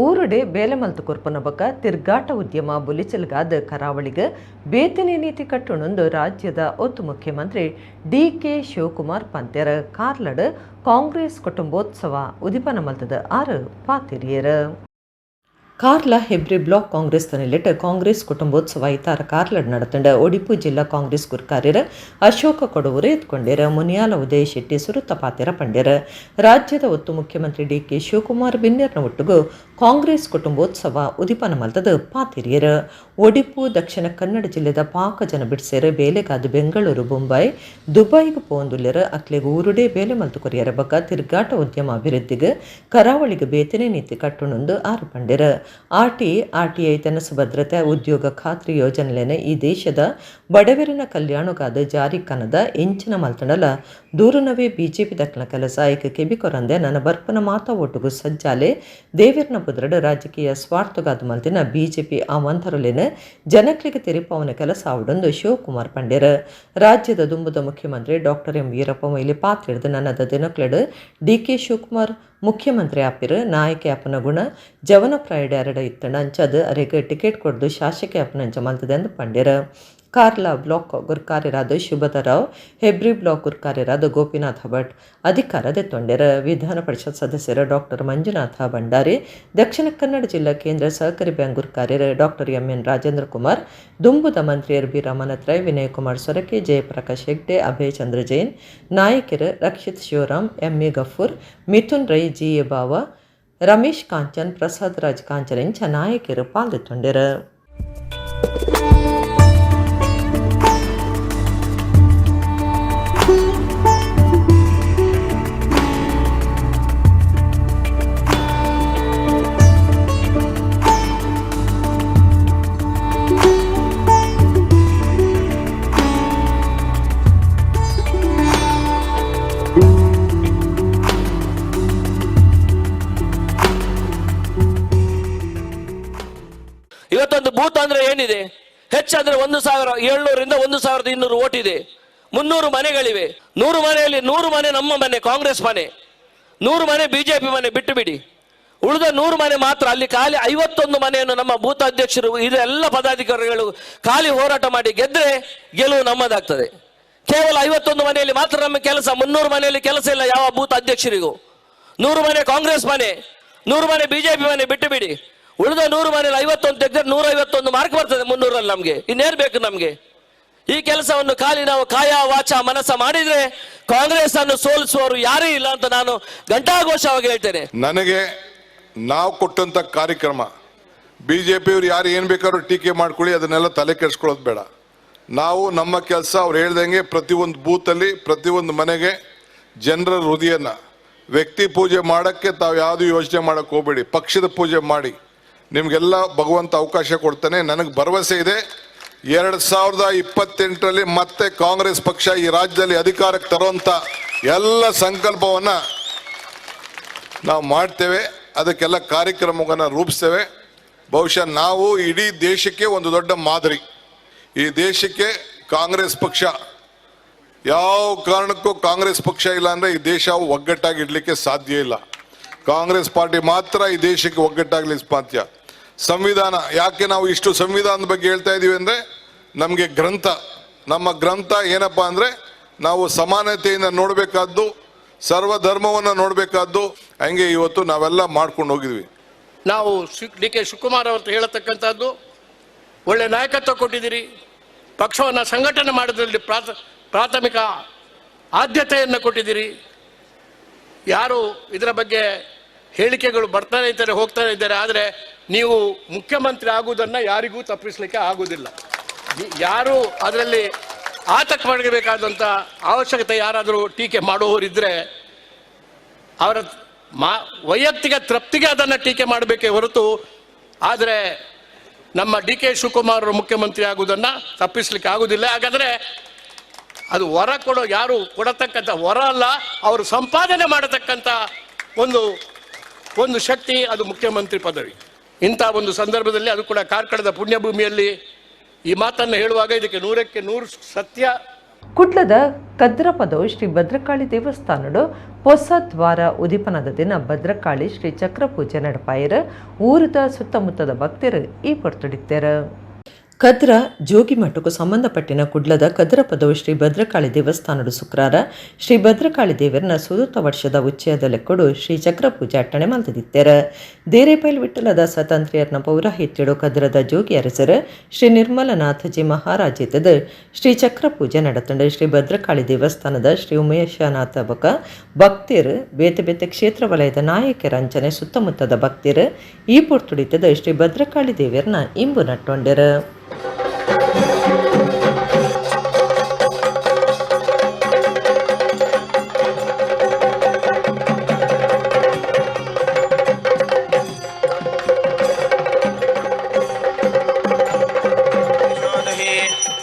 ಊರುಡೆ ಬೇಲೆಮಲ್ತು ಕೊರ್ಪನ ಬಕ ತಿರ್ಗಾಟ ಉದ್ಯಮ ಬುಲಿಚಲ್ಗಾದ ಕರಾವಳಿಗೆ ಬೇತನೆ ನೀತಿ ಕಟ್ಟುಣೊಂದು ರಾಜ್ಯದ ಒತ್ತು ಮುಖ್ಯಮಂತ್ರಿ ಡಿ.ಕೆ. ಶಿವಕುಮಾರ್ ಪಂತ್ಯರ ಕಾರ್ಲಡ್ ಕಾಂಗ್ರೆಸ್ ಕುಟುಂಬೋತ್ಸವ ಉದಿಪನ ಮಲ್ತದ 6 ಪಾತಿರಿಯರ ಕಾರ್ಲ ಹೆಬ್ರಿ ಬ್ಲಾಕ್ ಕಾಂಗ್ರೆಸ್ ತನೆಲೆಟ್ ಕಾಂಗ್ರೆಸ್ ಕುಟುಂಬೋತ್ಸವ ಇತಾರ ಕಾರ್ಲಡ್ ನಡತಂಡ ಒಡಿಪು ಜಿಲ್ಲಾ ಕಾಂಗ್ರೆಸ್ ಕುರ್ಕಾರ್ಯರ ಅಶೋಕ ಕೊಡವೂರು ಎತ್ಕೊಂಡ್ಯರ ಮುನಿಯಾಲ ಉದಯ ಶೆಟ್ಟಿ ಸುರುತ್ತ ಪಾತೆರ ಪಂಡ್ಯರ ರಾಜ್ಯದ ಒತ್ತು ಮುಖ್ಯಮಂತ್ರಿ ಡಿ.ಕೆ. ಶಿವಕುಮಾರ್ ಬಿನ್ನೆರ್ನ ಒಟ್ಟುಗು ಕಾಂಗ್ರೆಸ್ ಕುಟುಂಬೋತ್ಸವ ಉದಿಪನ ಮಲ್ತದ ಪಾತಿರಿಯರ ಒಡಿಪು ದಕ್ಷಿಣ ಕನ್ನಡ ಜಿಲ್ಲೆದ ಪಾಕ ಜನ ಬಿಡ್ಸೇರ ಬೇಲೆಗಾದ ಬೆಂಗಳೂರು ಬೊಂಬಾಯಿ ದುಬೈಗೆ ಪೋಂದುಲ್ಯರ ಅಕ್ಲೆಗೆ ಊರುಡೆ ಬೇಲೆ ಮಲ್ತು ಕೊರಿಯರ ಬಕ ತಿರ್ಗಾಟ ಉದ್ಯಮ ಅಭಿವೃದ್ಧಿಗೆ ಕರಾವಳಿಗೆ ಬೇತನೆ ನೀತಿ ಕಟ್ಟುಣೊಂದು 6 ಪಂಡ್ಯರ ಆರ್ಟಿಐ ತನಸು ಭದ್ರತೆ ಉದ್ಯೋಗ ಖಾತ್ರಿ ಯೋಜನೆಲೇನೆ ಈ ದೇಶದ ಬಡವರಿನ ಕಲ್ಯಾಣಗಾದ ಜಾರಿ ಕನದ ಎಂಚಿನ ಮಲ್ತಂಡಲ ದೂರನವೇ ಬಿಜೆಪಿ ದಕ್ಕನ ಕೆಲಸ ಐಕ ಕೆಬಿಕೊರಂದೆ ನನ್ನ ಬರ್ಪನ ಮಾತಾ ಒಟ್ಟುಗು ಸಜ್ಜಾಲೆ ದೇವಿರ್ನ ಬುದ್ರಡು ರಾಜಕೀಯ ಸ್ವಾರ್ಥಗಾದ ಮಲ್ತಿನ ಬಿಜೆಪಿ ಆವಂತರಲೇನೆ ಜನಕ್ಲಿಗೆ ತೆರಿಪವನ ಕೆಲಸ ಆವಡೊಂದು ಶಿವಕುಮಾರ್ ಪಂಡ್ಯರ ರಾಜ್ಯದ ದುಂಬುದ ಮುಖ್ಯಮಂತ್ರಿ ಡಾಕ್ಟರ್ ಎಂ ವೀರಪ್ಪ ಮೊಯ್ಲಿ ಪಾತ್ರಿಡ್ದು ನನ್ನದ ದಿನಕ್ಲೆಡು ಡಿ.ಕೆ. ಶಿವಕುಮಾರ್ ಮುಖ್ಯಮಂತ್ರಿ ಆಪಿರು ನಾಯಕಿ ಆಪನ ಗುಣ ಜವನಪ್ರಾಯಡೆ ಎರಡ ಇತ್ತಂಡ ಅಂಚದು ಅರೆಗೆ ಟಿಕೆಟ್ ಕೊಡ್ದು ಶಾಸಕಿ ಆಪನ ಅಂಚ ಮಲ್ತದೆ ಎಂದು ಪಂಡ್ಯರ ಕಾರ್ಲಾ ಬ್ಲಾಕ್ ಗುರ್ಕಾರ್ಯರಾದ ಶುಭದರಾವ್ ಹೆಬ್ರಿ ಬ್ಲಾಕ್ ಗುರ್ಕಾರ್ಯರಾದ ಗೋಪಿನಾಥ ಭಟ್ ಅಧಿಕಾರದೆತ್ತೊಂಡ್ಯರ ವಿಧಾನ ಪರಿಷತ್ ಸದಸ್ಯರ ಡಾಕ್ಟರ್ ಮಂಜುನಾಥ ಭಂಡಾರಿ ದಕ್ಷಿಣ ಕನ್ನಡ ಜಿಲ್ಲಾ ಕೇಂದ್ರ ಸಹಕಾರಿ ಬ್ಯಾಂಕ್ ಗುರ್ಕಾರ್ಯರ ಡಾಕ್ಟರ್ ಎಂ.ಎನ್. ರಾಜೇಂದ್ರ ಕುಮಾರ್ ದುಂಬುದ ಮಂತ್ರಿಯರು ಬಿ ರಮನಾಥ್ ರೈ ವಿನಯ್ ಕುಮಾರ್ ಸೊರಕೆ ಜಯಪ್ರಕಾಶ್ ಹೆಗ್ಡೆ ಅಭಯ್ ಚಂದ್ರ ಜೈನ್ ನಾಯಕರು ರಕ್ಷಿತ್ ಶಿವರಾಮ್ ಎಂ.ಎ. ಗಫೂರ್ ಮಿಥುನ್ ರೈ ಜಿ.ಎ. ಬಾವ ರಮೇಶ್ ಕಾಂಚನ್ ಪ್ರಸಾದ್ ರಾಜ್ ಕಾಂಚನ್ ಇಂಚ ನಾಯಕರು ಪಾಲ್ಗೊಳ್ಳುತ್ತಾರೆ. ಇವತ್ತೊಂದು ಬೂತ್ ಅಂದ್ರೆ ಏನಿದೆ? ಹೆಚ್ಚಂದ್ರೆ 1700ರಿಂದ 1200 ಓಟ್ ಇದೆ. 300 ಮನೆಗಳಿವೆ. 100 ಮನೆಯಲ್ಲಿ 100 ಮನೆ ನಮ್ಮ ಮನೆ, ಕಾಂಗ್ರೆಸ್ ಮನೆ, 100 ಮನೆ ಬಿಜೆಪಿ ಮನೆ ಬಿಟ್ಟು ಬಿಡಿ. ಉಳಿದ 100 ಮನೆ ಮಾತ್ರ ಅಲ್ಲಿ ಖಾಲಿ 51 ಮನೆಯನ್ನು ನಮ್ಮ ಬೂತ್ ಅಧ್ಯಕ್ಷರು ಇದೆಲ್ಲ ಪದಾಧಿಕಾರಿಗಳು ಖಾಲಿ ಹೋರಾಟ ಮಾಡಿ ಗೆದ್ರೆ ಗೆಲುವು ನಮ್ಮದಾಗ್ತದೆ. ಕೇವಲ 51 ಮನೆಯಲ್ಲಿ ಮಾತ್ರ ನಮ್ಮ ಕೆಲಸ, 300 ಮನೆಯಲ್ಲಿ ಕೆಲಸ ಇಲ್ಲ ಯಾವ ಬೂತ್ ಅಧ್ಯಕ್ಷರಿಗೂ. 100 ಮನೆ ಕಾಂಗ್ರೆಸ್ ಮನೆ, 100 ಮನೆ ಬಿಜೆಪಿ ಮನೆ ಬಿಟ್ಟು ಬಿಡಿ. ಉಳಿದ 100 ಮನೆಯಲ್ಲಿ 51 ತೆಗೆದ್ರೆ 151 ಮಾರ್ಕ್ ಬರ್ತದೆ 300ರಲ್ಲಿ. ನಮ್ಗೆ ಇನ್ನೇನು ಬೇಕು ನಮ್ಗೆ? ಈ ಕೆಲಸವನ್ನು ಖಾಲಿ ನಾವು ಕಾಯ ವಾಚ ಮನಸ್ಸ ಮಾಡಿದ್ರೆ ಕಾಂಗ್ರೆಸ್ ಅನ್ನು ಸೋಲಿಸುವವರು ಯಾರೂ ಇಲ್ಲ ಅಂತ ನಾನು ಘಂಟಾಘೋಷವಾಗಿ ಹೇಳ್ತೇನೆ. ನನಗೆ ನಾವು ಕೊಟ್ಟಂತ ಕಾರ್ಯಕ್ರಮ ಬಿಜೆಪಿಯವರು ಯಾರು ಏನ್ ಬೇಕಾದ್ರೂ ಟೀಕೆ ಮಾಡ್ಕೊಳ್ಳಿ, ಅದನ್ನೆಲ್ಲ ತಲೆ ಕೆಡಿಸ್ಕೊಳ್ಳೋದು ಬೇಡ. ನಾವು ನಮ್ಮ ಕೆಲಸ ಅವ್ರು ಹೇಳ್ದಂಗೆ ಪ್ರತಿಯೊಂದು ಬೂತಲ್ಲಿ ಪ್ರತಿಯೊಂದು ಮನೆಗೆ ಜನರ ಹೃದಯನ ವ್ಯಕ್ತಿ ಪೂಜೆ ಮಾಡಕ್ಕೆ ತಾವು ಯಾವುದು ಯೋಚನೆ ಮಾಡಕ್ ಹೋಗ್ಬೇಡಿ, ಪಕ್ಷದ ಪೂಜೆ ಮಾಡಿ. ನಿಮ್ಗೆಲ್ಲ ಭಗವಂತ ಅವಕಾಶ ಕೊಡ್ತಾನೆ. ನನಗೆ ಭರವಸೆ ಇದೆ 2028ರಲ್ಲಿ ಮತ್ತೆ ಕಾಂಗ್ರೆಸ್ ಪಕ್ಷ ಈ ರಾಜ್ಯದಲ್ಲಿ ಅಧಿಕಾರಕ್ಕೆ ತರುವಂತ ಎಲ್ಲ ಸಂಕಲ್ಪವನ್ನ ನಾವು ಮಾಡ್ತೇವೆ. ಅದಕ್ಕೆಲ್ಲ ಕಾರ್ಯಕ್ರಮವನ್ನು ರೂಪಿಸ್ತೇವೆ. ಬಹುಶಃ ನಾವು ಇಡೀ ದೇಶಕ್ಕೆ ಒಂದು ದೊಡ್ಡ ಮಾದರಿ. ಈ ದೇಶಕ್ಕೆ ಕಾಂಗ್ರೆಸ್ ಪಕ್ಷ ಯಾವ ಕಾರಣಕ್ಕೂ ಕಾಂಗ್ರೆಸ್ ಪಕ್ಷ ಇಲ್ಲ ಅಂದ್ರೆ ಈ ದೇಶ ಒಗ್ಗಟ್ಟಾಗಿ ಇಡ್ಲಿಕ್ಕೆ ಸಾಧ್ಯ ಇಲ್ಲ. ಕಾಂಗ್ರೆಸ್ ಪಾರ್ಟಿ ಮಾತ್ರ ಈ ದೇಶಕ್ಕೆ ಒಗ್ಗಟ್ಟಾಗ್ಲಿಕ್ಕೆ ಸಾಧ್ಯ. ಸಂವಿಧಾನ, ಯಾಕೆ ನಾವು ಇಷ್ಟು ಸಂವಿಧಾನದ ಬಗ್ಗೆ ಹೇಳ್ತಾ ಇದೀವಿ ಅಂದ್ರೆ ನಮಗೆ ಗ್ರಂಥ, ನಮ್ಮ ಗ್ರಂಥ ಏನಪ್ಪಾ ಅಂದ್ರೆ ನಾವು ಸಮಾನತೆಯಿಂದ ನೋಡ್ಬೇಕಾದ್ದು, ಸರ್ವಧರ್ಮವನ್ನ ನೋಡ್ಬೇಕಾದ್ದು. ಹಂಗೆ ಇವತ್ತು ನಾವೆಲ್ಲ ಮಾಡ್ಕೊಂಡು ಹೋಗಿದ್ವಿ. ನಾವು ಡಿ.ಕೆ. ಶಿವಕುಮಾರ್ ಅವರು ಹೇಳತಕ್ಕಂಥದ್ದು ಒಳ್ಳೆ ನಾಯಕತ್ವ ಕೊಟ್ಟಿದ್ದೀರಿ. ಪಕ್ಷವನ್ನು ಸಂಘಟನೆ ಮಾಡೋದ್ರಲ್ಲಿ ಪ್ರಾಥಮಿಕ ಆದ್ಯತೆಯನ್ನು ಕೊಟ್ಟಿದ್ದೀರಿ. ಯಾರು ಇದರ ಬಗ್ಗೆ ಹೇಳಿಕೆಗಳು ಬರ್ತಾನೆ ಇದ್ದಾರೆ, ಹೋಗ್ತಾನೆ ಇದ್ದಾರೆ. ಆದರೆ ನೀವು ಮುಖ್ಯಮಂತ್ರಿ ಆಗುವುದನ್ನು ಯಾರಿಗೂ ತಪ್ಪಿಸಲಿಕ್ಕೆ ಆಗುವುದಿಲ್ಲ. ಯಾರು ಅದರಲ್ಲಿ ಆತಂಕ ಪಡಬೇಕಾದಂಥ ಅವಶ್ಯಕತೆ ಯಾರಾದರೂ ಟೀಕೆ ಮಾಡುವವರಿದ್ದರೆ ಅವರ ವೈಯಕ್ತಿಕ ತೃಪ್ತಿಗೆ ಅದನ್ನು ಟೀಕೆ ಮಾಡಬೇಕೇ ಹೊರತು, ಆದರೆ ನಮ್ಮ ಡಿ.ಕೆ. ಶಿವಕುಮಾರ್ ಅವರು ಮುಖ್ಯಮಂತ್ರಿ ಆಗುವುದನ್ನು ತಪ್ಪಿಸಲಿಕ್ಕೆ ಆಗುವುದಿಲ್ಲ. ಹಾಗಾದರೆ ಅದು ವರ ಯಾರು ಕೊಡತಕ್ಕಂಥ ವರ ಅಲ್ಲ, ಅವರು ಸಂಪಾದನೆ ಮಾಡತಕ್ಕಂಥ ಒಂದು ಶಕ್ತಿ, ಅದು ಮುಖ್ಯಮಂತ್ರಿ ಪದವಿ. ಇಂಥ ಒಂದು ಸಂದರ್ಭದಲ್ಲಿ ಅದು ಕೂಡ ಕಾರ್ಕಳದ ಪುಣ್ಯಭೂಮಿಯಲ್ಲಿ ಈ ಮಾತನ್ನು ಹೇಳುವಾಗ ಇದಕ್ಕೆ 100ಕ್ಕೆ 100 ಸತ್ಯ. ಕುಡ್ಲದ ಕದ್ರಪದ ಶ್ರೀ ಭದ್ರಕಾಳಿ ದೇವಸ್ಥಾನಡು ಹೊಸ ದ್ವಾರ ಉದಿಪನದ ದಿನ ಭದ್ರಕಾಳಿ ಶ್ರೀ ಚಕ್ರ ಪೂಜೆ ನಡಪಾಯಿರ ಊರದ ಸುತ್ತಮುತ್ತದ ಭಕ್ತರು ಈ ಪೊರ್ತುಡಿತ್ತಾರೆ. ಕದ್ರ ಜೋಗಿಮಠಕ್ಕೂ ಸಂಬಂಧಪಟ್ಟಿನ ಕುಡ್ಲದ ಕದ್ರಪದವು ಶ್ರೀ ಭದ್ರಕಾಳಿ ದೇವಸ್ಥಾನಡು ಶುಕ್ರವಾರ ಶ್ರೀ ಭದ್ರಕಾಳಿ ದೇವರನ್ನ ಸುದೂತ ವರ್ಷದ ಉಚ್ಚಯದ ಲೆಕ್ಕಡು ಶ್ರೀ ಚಕ್ರ ಪೂಜೆ ಅಟ್ಟಣೆ ಮಲ್ತದಿತ್ತಾರೆ. ದೇರೇಪೈಲ್ ವಿಠಲದ ಸ್ವಾತಂತ್ರ್ಯರ್ನ ಪೌರಾಹಿತ್ಯಡು ಕದ್ರದ ಜೋಗಿ ಅರಸರು ಶ್ರೀ ನಿರ್ಮಲನಾಥಜಿ ಮಹಾರಾಜಿತದ ಶ್ರೀ ಚಕ್ರ ಪೂಜೆ ನಡೆತಂಡು ಶ್ರೀ ಭದ್ರಕಾಳಿ ದೇವಸ್ಥಾನದ ಶ್ರೀ ಉಮೇಶನಾಥ ಬಕ ಭಕ್ತರು ಬೇತೆ ಬೇತೆ ಕ್ಷೇತ್ರ ವಲಯದ ನಾಯಕರ ಅಂಚನೆ ಸುತ್ತಮುತ್ತದ ಭಕ್ತರು ಈ ಪೊರ್ತುಡಿತದ ಶ್ರೀ ಭದ್ರಕಾಳಿ ದೇವರನ್ನ ಇಂಬು ನಟ್ಟೊಂಡರು.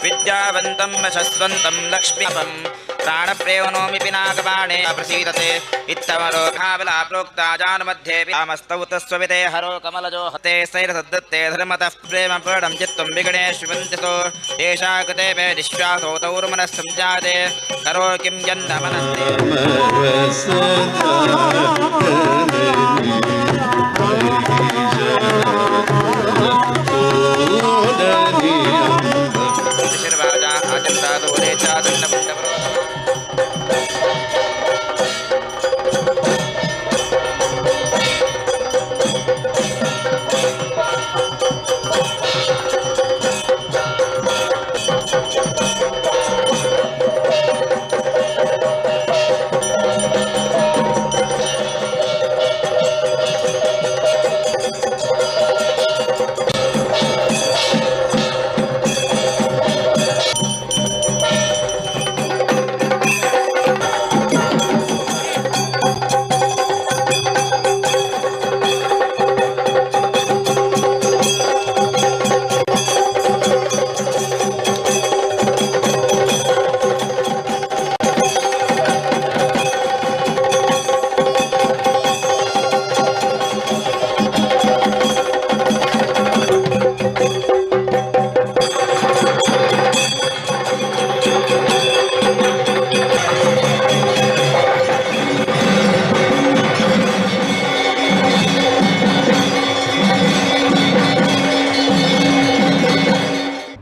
विद्यावन्तं यशस्वन्तं लक्ष्मीपं प्राणप्रेवनोमि पिनाकबाणे प्रसीदते इत्थमरोघावला प्रोक्ता जानमध्ये रामस्तौ तस्वविते हरो कमलजो हते सैरसद्दत्ते धर्मतः प्रेम प्रणं चित्तं विगणेश्वन्तितो येषा कृते मे विश्वासो तौर्मनस्सञ्जाते करो किं जन्मनन्ते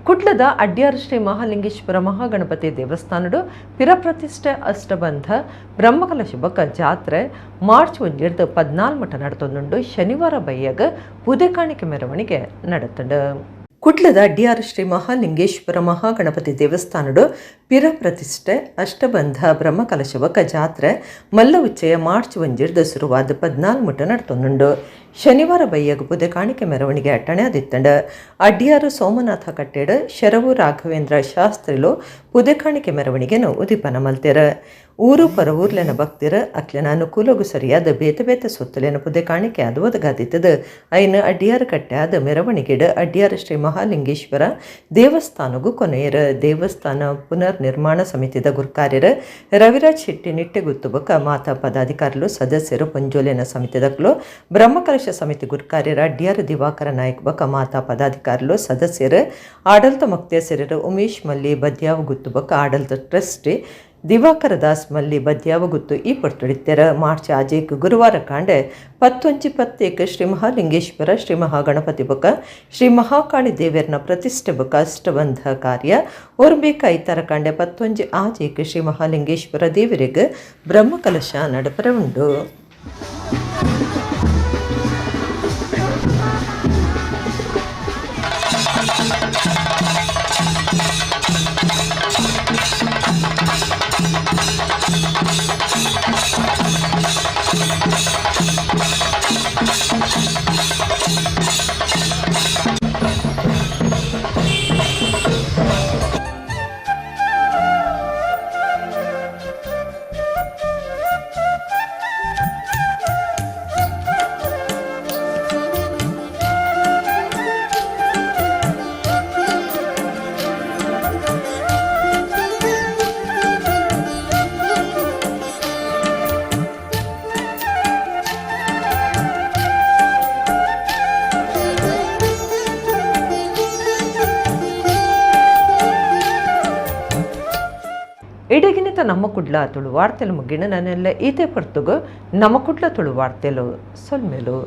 ಕುಡ್ಲದ ಅಡ್ಯಾರು ಶ್ರೀ ಮಹಾಲಿಂಗೇಶ್ವರ ಮಹಾಗಣಪತಿ ದೇವಸ್ಥಾನಡು ಪಿರಪ್ರತಿಷ್ಠೆ ಅಷ್ಟಬಂಧ ಬ್ರಹ್ಮಕಲಶ ಜಾತ್ರೆ ಮಾರ್ಚ್ 14 ನಡೆತೊಂದುಂಡು ಶನಿವಾರ ಬಯ್ಯಾಗ ಪೂದೆ ಕಾಣಿಕೆ ಮೆರವಣಿಗೆ ನಡೆತಂಡು. ಕುಡ್ಲದ ಅಡ್ಯಾರು ಶ್ರೀ ಮಹಾಲಿಂಗೇಶ್ವರ ಮಹಾಗಣಪತಿ ದೇವಸ್ಥಾನಡು ಪಿರ ಪ್ರತಿಷ್ಠೆ ಅಷ್ಟಬಂಧ ಬ್ರಹ್ಮಕಲಶವಕ ಜಾತ್ರೆ ಮಲ್ಲ ಉಚ್ಚಯ ಮಾರ್ಚ್ 1 ಶುರುವಾದ 14 ನಡೆತೊಂದುಂಡು. ಶನಿವಾರ ಬಯ್ಯಾಗ ಪುದೆ ಕಾಣಿಕೆ ಮೆರವಣಿಗೆ ಅಟ್ಟಣೆ ಆದಿತ್ತಂಡು. ಅಡ್ಯಾರು ಸೋಮನಾಥ ಕಟ್ಟೆಡು ಶರವು ರಾಘವೇಂದ್ರ ಶಾಸ್ತ್ರಿಲು ಪುದೆ ಕಾಣಿಕೆ ಮೆರವಣಿಗೆನು ಉದಿಪನ ಮಲ್ತೆರ. ಊರು ಪರವೂರ್ಲೆನ ಭಕ್ತಿರ ಅಕ್ಲೆನ ಅನುಕೂಲಗೂ ಸರಿಯಾದ ಬೇತೆ ಬೇತೆ ಸುತ್ತಲಿನ ಪುದೆ ಕಾಣಿಕೆ ಅದು ಒದಗಾದಿತ್ತದ. ಐನ ಅಡ್ಯಾರು ಕಟ್ಟೆ ಆದ ಮೆರವಣಿಗೆಡು ಅಡ್ಯಾರು ಶ್ರೀ ಮಹಾಲಿಂಗೇಶ್ವರ ದೇವಸ್ಥಾನಗೂ ಕೊನೆಯರ. ದೇವಸ್ಥಾನ ಪುನರ್ ನಿರ್ಮಾಣ ಸಮಿತಿದ ಗುರ್ಕಾರ್ಯರ ರವಿರಾಜ್ ಶೆಟ್ಟಿ ನಿಟ್ಟೆಗುತ್ತುಬಕ ಮಾತಾ ಪದಾಧಿಕಾರಿಗಳು ಸದಸ್ಯರು ಪಂಜೋಲಿನ ಸಮಿತಿದಕ್ಕಲು ಬ್ರಹ್ಮಕಲಶ ಸಮಿತಿ ಗುರ್ಕಾರ್ಯರ ಅಡ್ಯಾರು ದಿವಾಕರ ನಾಯಕ್ ಬಕ ಮಾತಾ ಪದಾಧಿಕಾರಿಗಳು ಸದಸ್ಯರು ಆಡಳಿತ ಮುಕ್ತೇಸರರು ಉಮೇಶ್ ಮಲ್ಲಿ ಬದ್ಯಾವ ಗುತ್ತುಬಕ ಆಡಳಿತ ಟ್ರಸ್ಟಿ ದಿವಾಕರ ದಾಸ್ ಮಲ್ಲಿ ಬದ್ಯಾವ ಗುತ್ತು ಈ ಪೊರ್ತೊಡಿತ್ತೆರ. ಮಾರ್ಚ್ ಆಜೇಕ್ ಗುರುವಾರ ಕಾಂಡೆ 11-21 ಶ್ರೀ ಮಹಾಲಿಂಗೇಶ್ವರ ಶ್ರೀ ಮಹಾಗಣಪತಿ ಬಕ ಶ್ರೀ ಮಹಾಕಾಳಿ ದೇವರನ ಪ್ರತಿಷ್ಠೆ ಬಕ ಅಷ್ಟಬಂಧ ಕಾರ್ಯ ಓರ್ಬೇಕ ಐತರ ಕಾಂಡೆ 11 ಆಜೇಕ್ ಶ್ರೀ ಮಹಾಲಿಂಗೇಶ್ವರ ದೇವರಿಗೆ ಬ್ರಹ್ಮಕಲಶ ನಡಪರ ಉಂಡು. ಇಡಗಿನಿತ ನಮ್ಮ ಕುಡ್ಲ ತುಳು ವಾರ್ತೆಲು ಮುಗಿನ ನನ್ನೆಲ್ಲ ಈತೆ ಪರ್ತುಗು ನಮ್ಮ ಕುಡ್ಲ ತುಳು ವಾರ್ತೆಲು ಸೊಲ್ಮೆಲು.